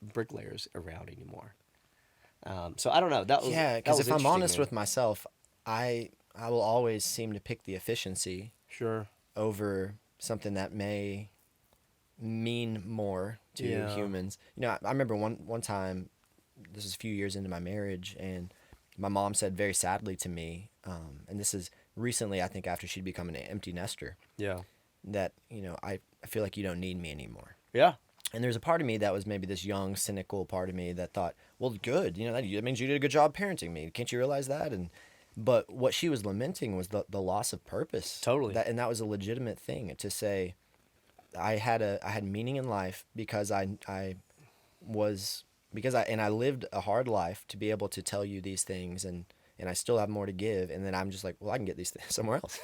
bricklayers around anymore. So I don't know. yeah. That Because was if I'm interesting to honest me. with myself, I will always seem to pick the efficiency Sure. over something that may mean more to Yeah. humans. You know, I remember one time, this was a few years into my marriage, and my mom said very sadly to me, and this is recently, I think, after she'd become an empty nester, Yeah. that, I feel like you don't need me anymore. Yeah. And there's a part of me that was maybe this young, cynical part of me that thought, well, good, that means you did a good job parenting me. Can't you realize that? But what she was lamenting was the loss of purpose. Totally. And that was a legitimate thing to say. I had meaning in life because I was and I lived a hard life to be able to tell you these things, and I still have more to give, and then I'm just like, well, I can get these things somewhere else.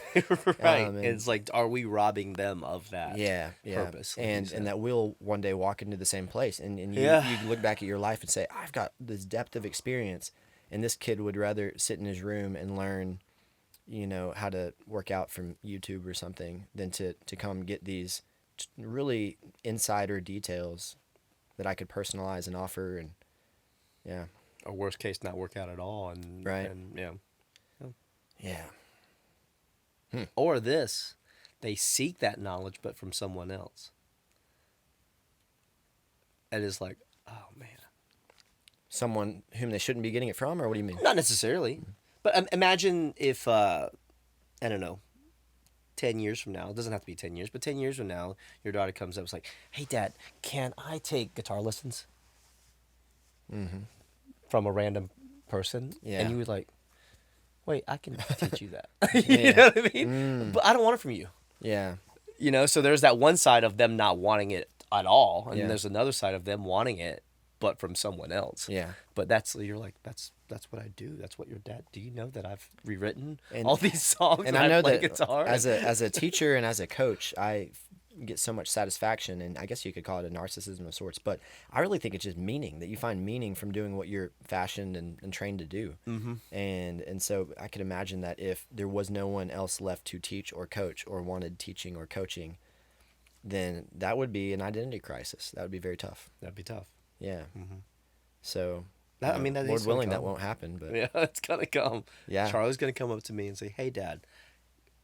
Right. And It's like, are we robbing them of that yeah, yeah. purpose? Like you And said. that we'll one day walk into the same place, and Yeah. you look back at your life and say, I've got this depth of experience, and this kid would rather sit in his room and learn, how to work out from YouTube or something than to come get these really insider details that I could personalize and offer. And yeah, Or worst case, not work out at all, and right. yeah. Yeah. Or this, they seek that knowledge, but from someone else. And it's like, oh man. Someone whom they shouldn't be getting it from, or what do you mean? Not necessarily, but imagine if I don't know, 10 years from now. It doesn't have to be 10 years, but 10 years from now, your daughter comes up and is like, "Hey, Dad, can I take guitar lessons Mm-hmm. from a random person?" Yeah. And you would like, "Wait, I can teach you that." You Yeah. know what I mean? Mm. But I don't want it from you. Yeah. So there's that one side of them not wanting it at all, and Yeah. there's another side of them wanting it, but from someone else. Yeah. But you're like, that's what I do. That's what your dad. Do you know that I've rewritten And all these songs and and I know play that guitar? as a teacher and as a coach, I get so much satisfaction, and I guess you could call it a narcissism of sorts, but I really think it's just meaning, that you find meaning from doing what you're fashioned and trained to do. Mm-hmm. And so I could imagine that if there was no one else left to teach or coach or wanted teaching or coaching, then that would be an identity crisis. That would be very tough. That'd be tough. Yeah. Mm-hmm. So, I mean, that Lord is gonna willing, that come. won't happen, but Yeah, it's gonna come. yeah. Charlie's gonna come up to me and say, "Hey, Dad,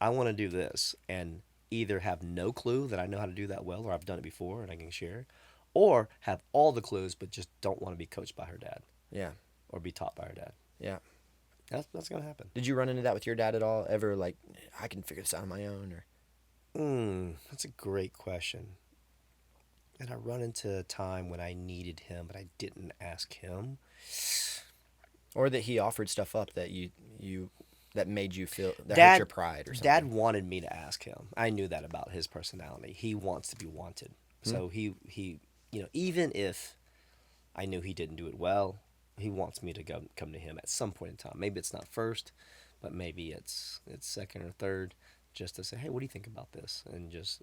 I want to do this," and either have no clue that I know how to do that well, or I've done it before and I can share, or have all the clues but just don't want to be coached by her dad Yeah. or be taught by her dad. Yeah. That's gonna happen. Did you run into that with your dad at all? Ever like, I can figure this out on my own, or? That's a great question. And I run into a time when I needed him, but I didn't ask him. Or that he offered stuff up that you that made you feel that hurt Dad, your pride or something. Dad wanted me to ask him. I knew that about his personality. He wants to be wanted. So he even if I knew he didn't do it well, he wants me to come to him at some point in time. Maybe it's not first, but maybe it's second or third. just to say, hey, what do you think about this? And just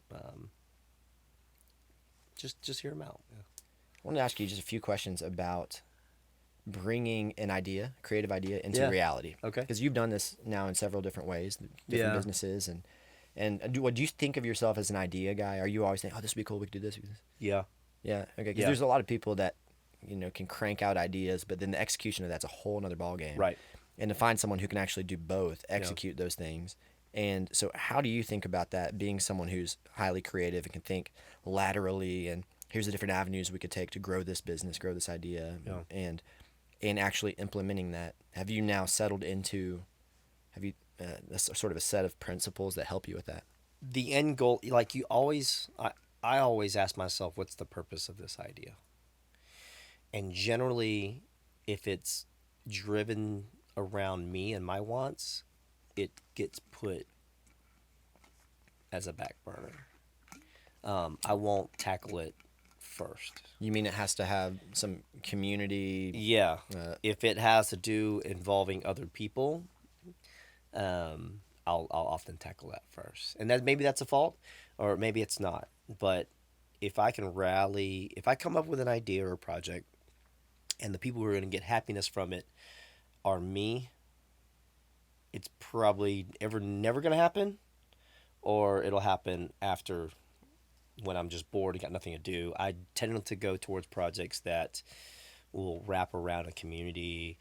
hear them out. Yeah. I wanted to ask you just a few questions about bringing an idea, creative idea, into Yeah. reality. Okay. Because you've done this now in several different ways, different Yeah. businesses, and what do you think of yourself as an idea guy? Are you always saying, oh, this would be cool, we could do this? Yeah. Yeah. Okay. Because Yeah. there's a lot of people that can crank out ideas, but then the execution of that's a whole nother ball game. Right. And to find someone who can actually do both, execute those things. And so, how do you think about that? Being someone who's highly creative and can think laterally, and here's the different avenues we could take to grow this business, grow this idea, and actually implementing that. Have you now settled into? Have you sort of a set of principles that help you with that? The end goal, like you always, I always ask myself, what's the purpose of this idea? And generally, if it's driven around me and my wants, it gets put as a back burner. I won't tackle it first. You mean it has to have some community? Yeah. If it has to do involving other people, I'll often tackle that first. And maybe that's a fault, or maybe it's not. But if I can rally, if I come up with an idea or a project, and the people who are going to get happiness from it are me, it's probably never going to happen, or it'll happen after, when I'm just bored and got nothing to do. I tend to go towards projects that will wrap around a community,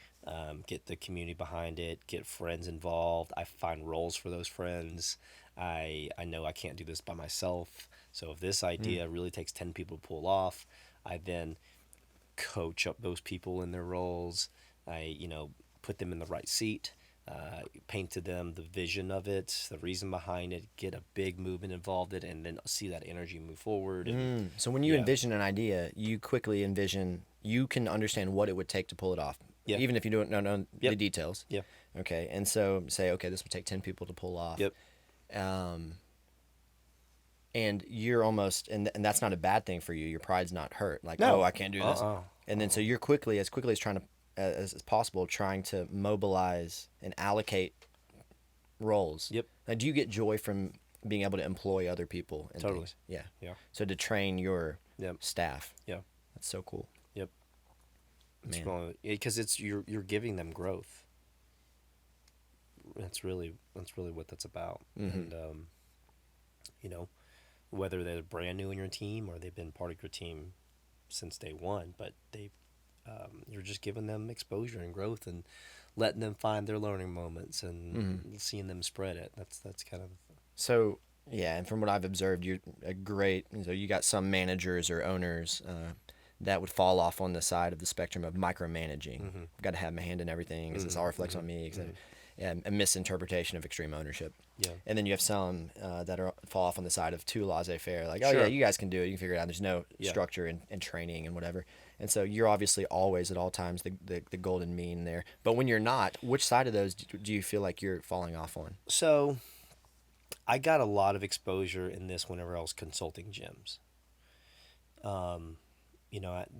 get the community behind it, get friends involved. I find roles for those friends. I know I can't do this by myself. So if this idea really takes 10 people to pull off, I then coach up those people in their roles. I, put them in the right seat, paint to them the vision of it, the reason behind it, get a big movement involved in it, and then see that energy move forward. And, So when you envision an idea, you quickly envision, you can understand what it would take to pull it off, even if you don't know the details. Yeah. Okay, and so say, okay, this would take 10 people to pull off. Yep. And you're almost, and that's not a bad thing for you. Your pride's not hurt. Like, No. oh, I can't do this. And then so you're quickly as trying to, as possible, trying to mobilize and allocate roles. Yep. Now, do you get joy from being able to employ other people? And Totally. things? Yeah. Yeah. So to train your Yep. staff. Yeah. That's so cool. Yep. Man. Because it's you're giving them growth. That's really what that's about. Mm-hmm. And whether they're brand new in your team or they've been part of your team since day one, but you're just giving them exposure and growth and letting them find their learning moments and seeing them spread it. That's kind of So, yeah, and from what I've observed, you're a great, so you got some managers or owners that would fall off on the side of the spectrum of micromanaging. I've got to have my hand in everything. Is this all reflects on me? And a misinterpretation of extreme ownership. Yeah. And then you have some that fall off on the side of too laissez-faire, like, oh Sure. yeah, you guys can do it, you can figure it out. There's no structure and training and whatever. And so you're obviously always at all times the golden mean there. But when you're not, which side of those do you feel like you're falling off on? So I got a lot of exposure in this whenever I was consulting gyms.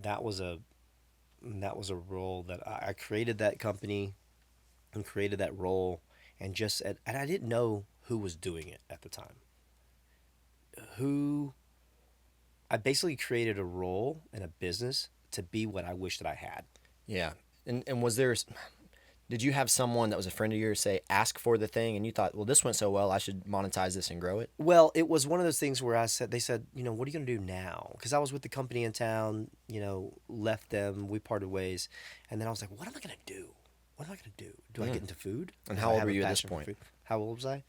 That was a role that I created that company and created that role, and I didn't know who was doing it at the time. I basically created a role in a business to be what I wish that I had. Yeah. And did you have someone that was a friend of yours say, ask for the thing, and you thought, well, this went so well, I should monetize this and grow it? Well, it was one of those things where they said, what are you going to do now? Because I was with the company in town, left them, we parted ways. And then I was like, what am I going to do? What am I going to do? Do I get into food? And Do how I old have were a you at this passion for point? food? How old was I?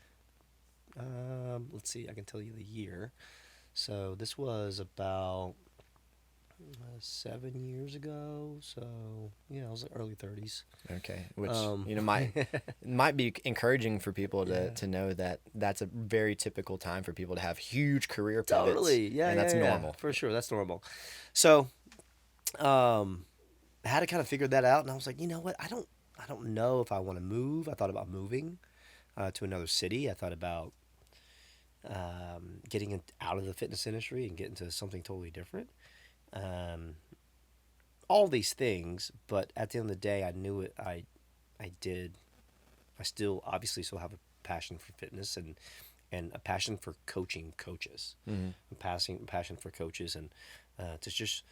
Let's see, I can tell you the year. So this was about 7 years ago. So yeah, I was like early 30s. Okay, which might be encouraging for people to know that that's a very typical time for people to have huge career pivots. Totally, yeah, and that's yeah, normal for sure. That's normal. So, I had to kind of figure that out, and I was like, you know what? I don't know if I want to move. I thought about moving to another city. I thought about getting out of the fitness industry and getting to something totally different. All these things, but at the end of the day, I knew it. I still obviously still have a passion for fitness and and a passion for coaching coaches, a passion for coaches, and to just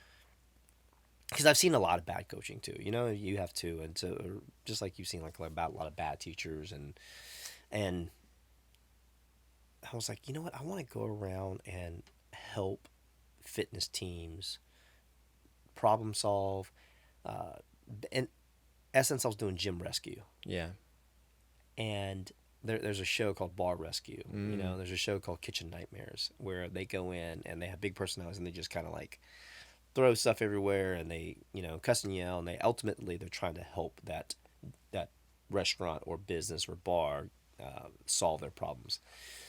because I've seen a lot of bad coaching too. You know, you have to, and so just like you've seen like about a lot of bad teachers, and I was like, you know what, I want to go around and help fitness teams problem solve. In essence, I was doing gym rescue. Yeah. And there's a show called Bar Rescue. You know, there's a show called Kitchen Nightmares where they go in and they have big personalities and they just kind of like throw stuff everywhere and they, you know, cuss and yell, and they're trying to help that restaurant or business or bar solve their problems.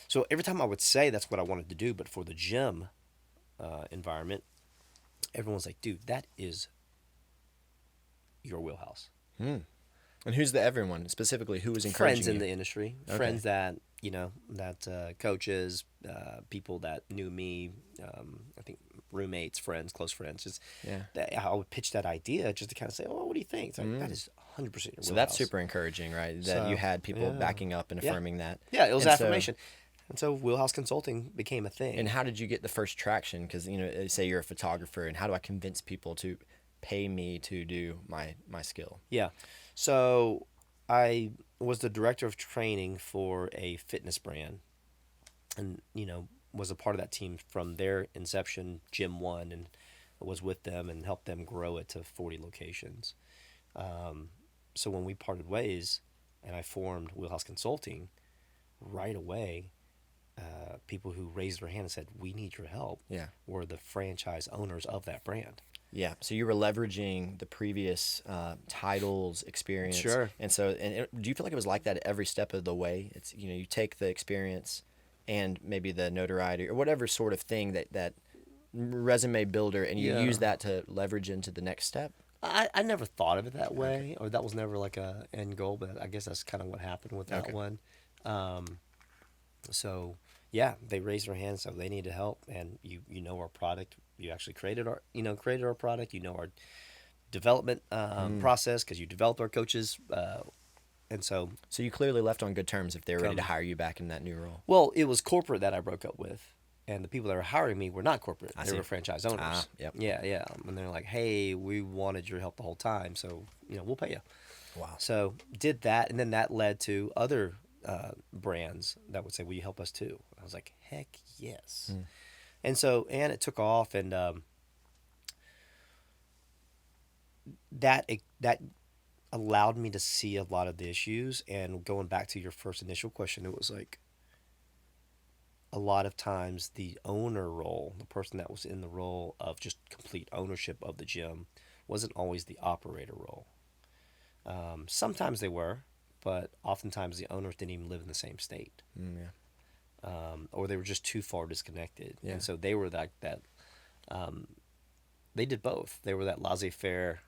So every time I would say that's what I wanted to do, but for the gym environment, everyone's like, dude, that is your wheelhouse. And who's the everyone? Specifically, who was encouraging Friends in you? the industry, Okay. friends that, you know, coaches, people that knew me, I think roommates, friends, close friends. Just I would pitch that idea just to kind of say, oh, what do you think? It's like, that is 100% your wheelhouse. So that's super encouraging, right? That you had people backing up and affirming that. Yeah, it was And affirmation. And so Wheelhouse Consulting became a thing. And how did you get the first traction? Because, you know, say you're a photographer, and how do I convince people to pay me to do my skill? Yeah. So I was the director of training for a fitness brand and, you know, was a part of that team from their inception, Gym One, and was with them and helped them grow it to 40 locations. So when we parted ways and I formed Wheelhouse Consulting, right away, people who raised their hand and said, we need your help, were the franchise owners of that brand. Yeah. So you were leveraging the previous titles, experience. Sure. And so, do you feel like it was like that at every step of the way? It's, you know, you take the experience and maybe the notoriety or whatever sort of thing that resume builder, and you use that to leverage into the next step. I never thought of it that way, or that was never like a end goal, but I guess that's kind of what happened with that one. So yeah, they raised their hands, so they needed help, and you know our product. You actually created our product. You know our development process because you developed our coaches, and so you clearly left on good terms if they were ready to hire you back in that new role. Well, it was corporate that I broke up with, and the people that were hiring me were not corporate. They were franchise owners. Yeah, and they're like, hey, we wanted your help the whole time, so you know we'll pay you. Wow. So did that, and then that led to other brands that would say, will you help us too? I was like, heck yes. And so, and it took off, and that allowed me to see a lot of the issues. And going back to your first initial question, it was like a lot of times the owner role, the person that was in the role of just complete ownership of the gym, wasn't always the operator role. Sometimes they were, but oftentimes the owners didn't even live in the same state. Or they were just too far disconnected. And so they were that they did both. They were that laissez-faire.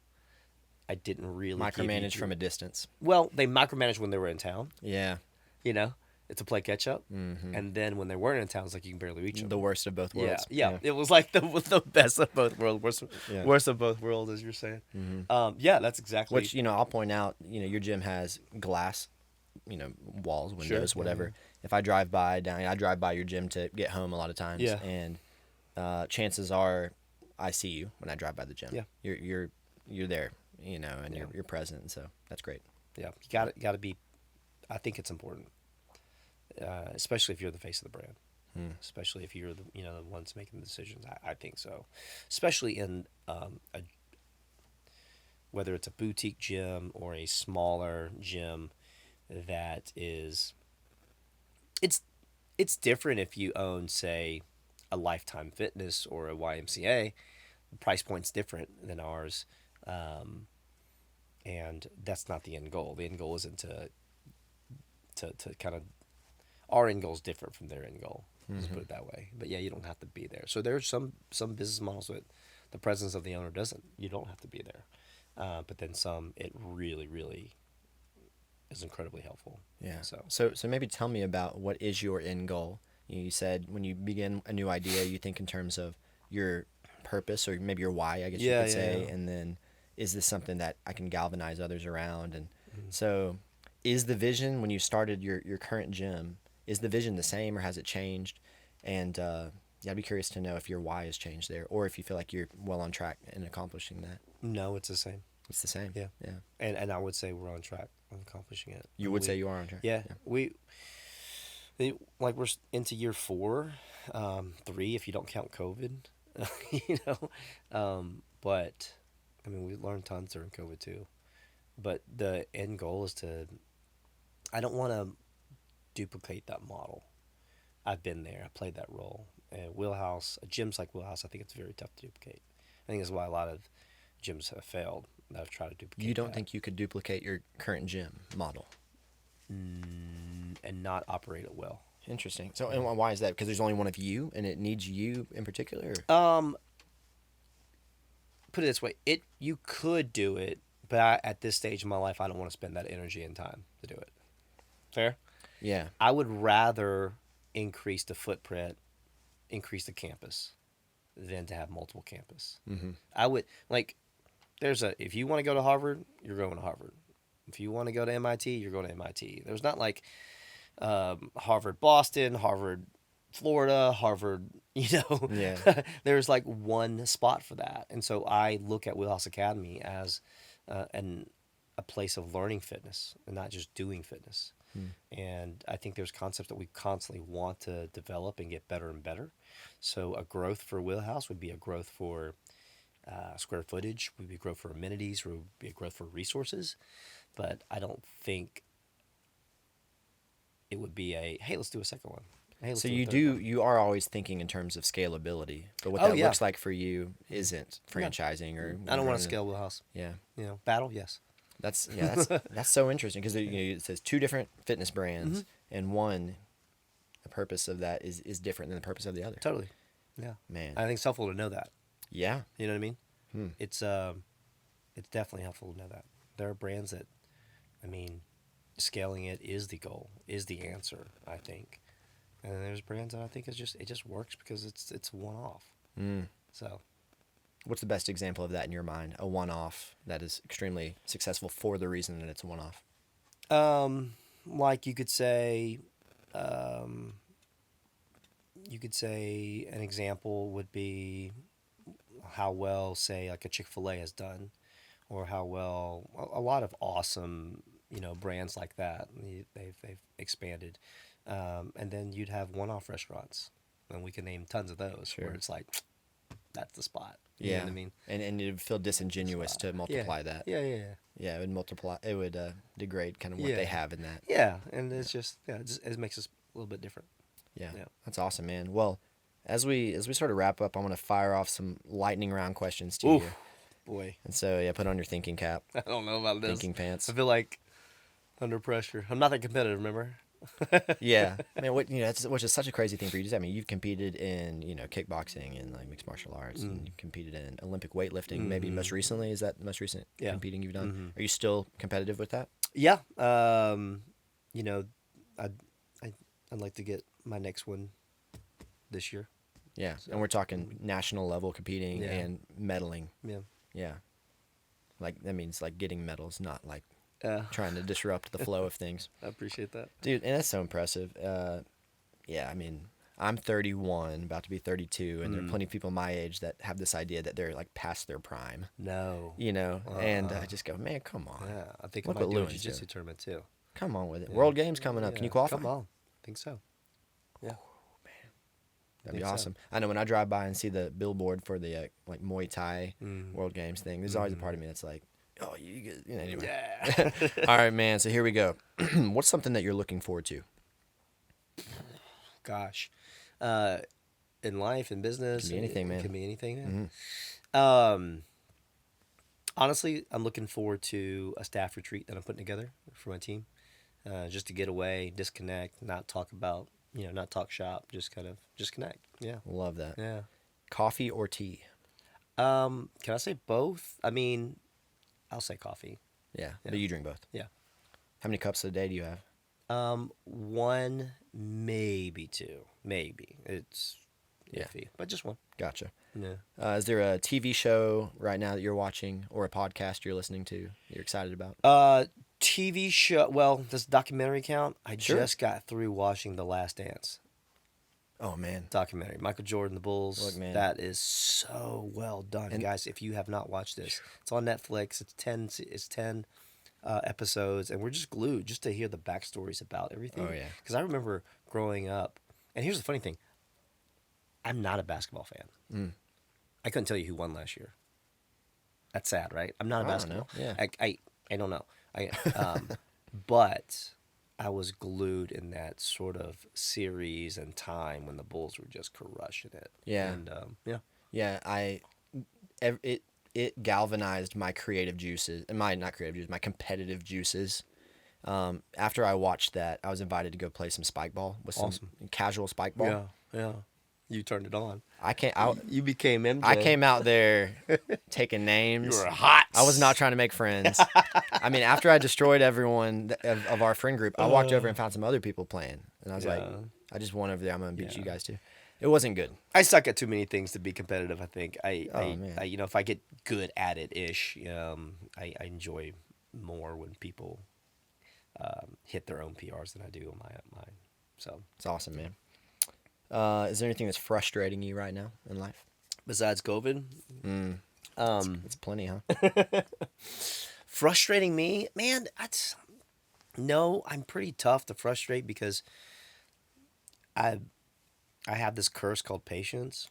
I didn't really micromanage from a distance. Well, they micromanaged when they were in town. Yeah. You know, to play catch up. And then when they weren't in town, it's like you can barely reach them. The worst of both worlds. Yeah. It was like the best of both worlds. Worst of both worlds, as you're saying. That's exactly. Which, you know, I'll point out, you know, your gym has glass, you know, walls, windows, whatever. If I drive by your gym to get home a lot of times. And chances are I see you when I drive by the gym. You're there, you know, and you're present. So that's great. Yeah. You got to be, I think it's important. Especially if you're the face of the brand, especially if you're the ones making the decisions. I think so, especially in whether it's a boutique gym or a smaller gym that is. It's different if you own, say, a Lifetime Fitness or a YMCA. The price point's different than ours, and that's not the end goal. The end goal isn't to kind of. Our end goal is different from their end goal. Let's put it that way. But yeah, you don't have to be there. So there's some business models that the presence of the owner doesn't. You don't have to be there. But then some, it really, really is incredibly helpful. Yeah. So maybe tell me about what is your end goal. You said when you begin a new idea, you think in terms of your purpose or maybe your why, I guess you could say. Yeah. And then is this something that I can galvanize others around? And so is the vision when you started your current gym, is the vision the same or has it changed? And yeah, I'd be curious to know if your why has changed there, or if you feel like you're well on track in accomplishing that. No, it's the same. It's the same. Yeah. Yeah. And I would say we're on track on accomplishing it. You would say you are on track. Yeah. Like we're into year 4, 3 if you don't count COVID, you know. But I mean, we learned tons during COVID too. But the end goal is to. I don't want to duplicate that model. I've been there. I played that role. Wheelhouse, gyms like Wheelhouse, I think it's very tough to duplicate. I think that's why a lot of gyms have failed that have tried to duplicate. You don't that. think you could duplicate your current gym model? And not operate it well. Interesting. So, and why is that? Because there's only one of you, and it needs you in particular. Put it this way: you could do it, but at this stage in my life, I don't want to spend that energy and time to do it. Fair? Yeah. I would rather increase the footprint, increase the campus, than to have multiple campus. Mm-hmm. I would if you want to go to Harvard, you're going to Harvard. If you want to go to MIT, you're going to MIT. There's not like Harvard Boston, Harvard Florida, Harvard, Yeah. There's like one spot for that. And so I look at Wheelhouse Academy as a place of learning fitness and not just doing fitness. And I think there's concepts that we constantly want to develop and get better and better. So a growth for Wheelhouse would be a growth for square footage, would be a growth for amenities, would be a growth for resources. But I don't think it would be hey, let's do a second one. Hey, let's So do a you third one. you are always thinking in terms of scalability, but what Oh, that yeah. looks like for you isn't franchising or. I don't want running to scale Wheelhouse. Yeah. Battle, yes. That's that's so interesting because it says 2 different fitness brands, and one, the purpose of that is different than the purpose of the other. Totally. Yeah. Man. I think it's helpful to know that. Yeah. You know what I mean? Hmm. It's definitely helpful to know that. There are brands that, I mean, scaling it is the goal, is the answer, I think. And then there's brands that I think it just works because it's one off. So What's the best example of that in your mind? A one-off that is extremely successful for the reason that it's a one-off. like you could say an example would be how well, say, like a Chick-fil-A has done, or how well a lot of awesome, brands like that, they've expanded. And then you'd have one-off restaurants, and we can name tons of those Sure. where it's like, that's the spot. You Yeah. know what I mean? And it would feel disingenuous to multiply that. Yeah. Yeah, it would multiply. It would degrade kind of what Yeah. they have in that. Yeah, and it's just, it makes us a little bit different. Yeah. Yeah. That's awesome, man. Well, as we sort of wrap up, I want to fire off some lightning round questions to Oof, you. boy. And so, yeah, put on your thinking cap, I don't know about this. thinking pants. I feel like under pressure. I'm not that competitive, remember? Yeah, man. Which is such a crazy thing for you to say. I mean, you've competed in kickboxing and like mixed martial arts, and you've competed in Olympic weightlifting. Maybe most recently, is that the most recent Yeah. competing you've done? Are you still competitive with that? Yeah. I'd like to get my next one this year. Yeah, and we're talking national level competing Yeah. and medaling. Yeah. Yeah, like that means like getting medals, not like Uh, trying to disrupt the flow of things. I appreciate that. Dude, and that's so impressive. Yeah, I mean, I'm 31, about to be 32, and there are plenty of people my age that have this idea that they're like past their prime, No. and I just go, man, come on. Yeah, I think Look I might what do a Luan's jiu-jitsu doing. tournament too. Come on with it. Yeah. World Games coming up. Can you qualify? Come on. I think so. Yeah. That'd be think so. awesome. I know when I drive by and see the billboard for the like Muay Thai World Games thing, there's always a part of me that's like, oh, you get, anyway. Yeah. All right, man. So here we go. What's something that you're looking forward to? Gosh. In life, in business. Can be anything, man. Can be anything, man. Honestly, I'm looking forward to a staff retreat that I'm putting together for my team. Just to get away, disconnect, not talk about, not talk shop, just connect. Yeah. Love that. Yeah. Coffee or tea? Can I say both? I mean, I'll say coffee. Yeah, Yeah. but you drink both. Yeah. How many cups a day do you have? One, maybe two. Maybe. It's Yeah. iffy, but just one. Gotcha. Yeah. Is there a TV show right now that you're watching or a podcast you're listening to that you're excited about? TV show. Well, does documentary count? I Sure. just got through watching The Last Dance Oh man. documentary. Michael Jordan, the Bulls. Look, man. That is so well done, And- guys. If you have not watched this, it's on Netflix. It's 10 episodes, and we're just glued just to hear the backstories about everything. Oh, yeah. Because I remember growing up, and here's the funny thing: I'm not a basketball fan. I couldn't tell you who won last year. That's sad, right? I'm not a I don't basketball. know. Yeah. I don't know. But I was glued in that sort of series and time when the Bulls were just crushing it. Yeah. And yeah. Yeah, it galvanized my creative juices, my competitive juices. After I watched that, I was invited to go play some spike ball with some Awesome. casual spike ball. Yeah. Yeah. You turned it on. You became MJ. I came out there taking names. You were hot. I was not trying to make friends. I mean, after I destroyed everyone of our friend group, I walked over and found some other people playing, and I was like, I just went over there. I'm gonna beat you guys too. It wasn't good. I suck at too many things to be competitive. I think Man. I if I get good at it ish, I enjoy more when people hit their own PRs than I do on mine. So It's awesome, man. Is there anything that's frustrating you right now in life? besides COVID, It's plenty, huh? frustrating me, man. No, I'm pretty tough to frustrate because I have this curse called patience,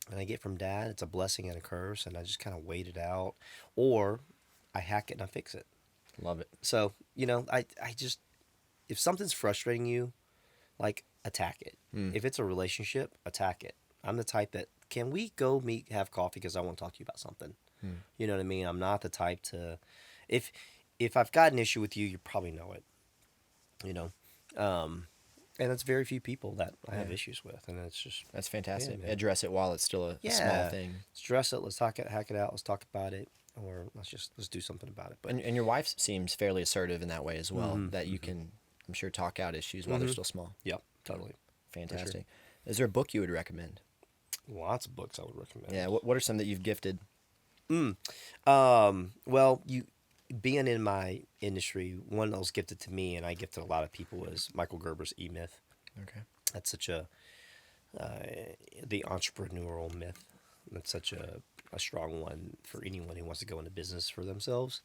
and I get from Dad. It's a blessing and a curse, and I just kind of wait it out, or I hack it and I fix it. Love it. So I just, if something's frustrating you, like, attack it. If it's a relationship, attack it. I'm the type that, can we go have coffee because I want to talk to you about something. You know what I mean? I'm not the type to, if I've got an issue with you, you probably know it. And it's very few people that I have issues with, and it's just, That's fantastic. man. Address it while it's still a small thing. Let's address it. Let's hack it out. Let's talk about it, or let's do something about it. But And your wife seems fairly assertive in that way as well, that you can, I'm sure, talk out issues while they're still small. yep, totally. Fantastic. Is there a book you would recommend? Lots of books I would recommend. Yeah. What are some that you've gifted? Well, being in my industry, one that was gifted to me, and I gifted a lot of people, is Michael Gerber's E-Myth. Okay. That's such the entrepreneurial myth. That's such a strong one for anyone who wants to go into business for themselves.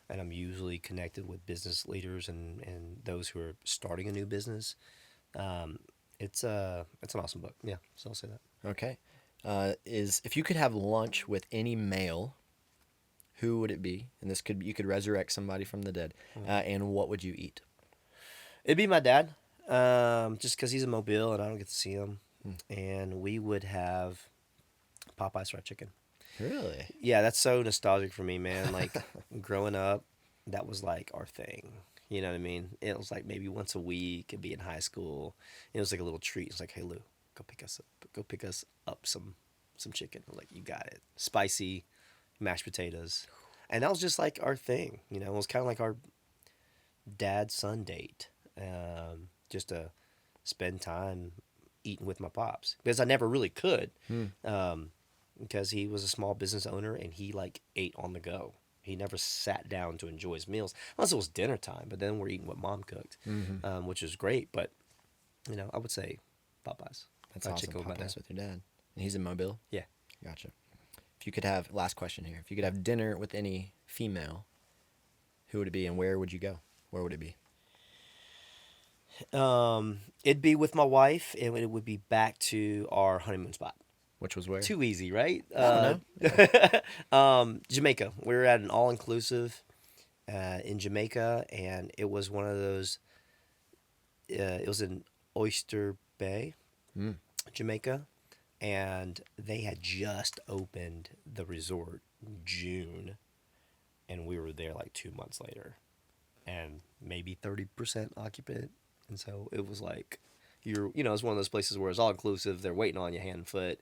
And I'm usually connected with business leaders and those who are starting a new business. It's an awesome book. Yeah, so I'll say that. Okay. If you could have lunch with any male, who would it be? And you could resurrect somebody from the dead. And what would you eat? It'd be my dad, just because he's in Mobile and I don't get to see him. And we would have Popeye's fried chicken. Really? Yeah, that's so nostalgic for me, man. Like, growing up, that was like our thing. You know what I mean? It was like maybe once a week. It'd be in high school. It was like a little treat. It's like, hey Lou, go pick us up some chicken. I'm like, you got it. Spicy, mashed potatoes, and that was just like our thing. It was kind of like our dad-son date, just to spend time eating with my pops, because I never really could, because he was a small business owner and he like ate on the go. He never sat down to enjoy his meals unless it was dinner time. But then we're eating what Mom cooked, which is great. But I would say Popeyes. That's Fried awesome. chicken with my Popeyes dad. with your dad. And he's in Mobile? Yeah. Gotcha. If you could have, last question here, if you could have dinner with any female, who would it be and where would you go? Where would it be? It'd be with my wife, and it would be back to our honeymoon spot. Which was where? Too easy, right? I don't know. Jamaica. We were at an all-inclusive in Jamaica, and it was one of those. It was in Oyster Bay, Jamaica, and they had just opened the resort in June, and we were there like 2 months later, and maybe 30% occupant, and so it was like, it's one of those places where it's all inclusive. They're waiting on you hand and foot,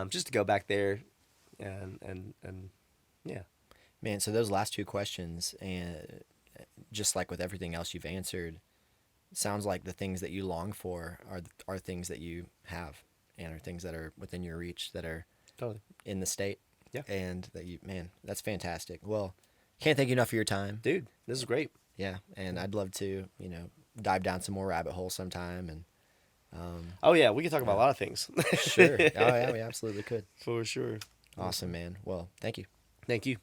just to go back there, and yeah. Man, so those last two questions, and just like with everything else you've answered, sounds like the things that you long for are things that you have, and are things that are within your reach, that are Totally in the state. Yeah. And that that's fantastic. Well, Can't thank you enough for your time. Dude, this is great. Yeah, and I'd love to, dive down some more rabbit holes sometime. And Oh yeah, we can talk about a lot of things. sure. Oh yeah, we absolutely could. For sure. Awesome, man. Well, thank you. Thank you.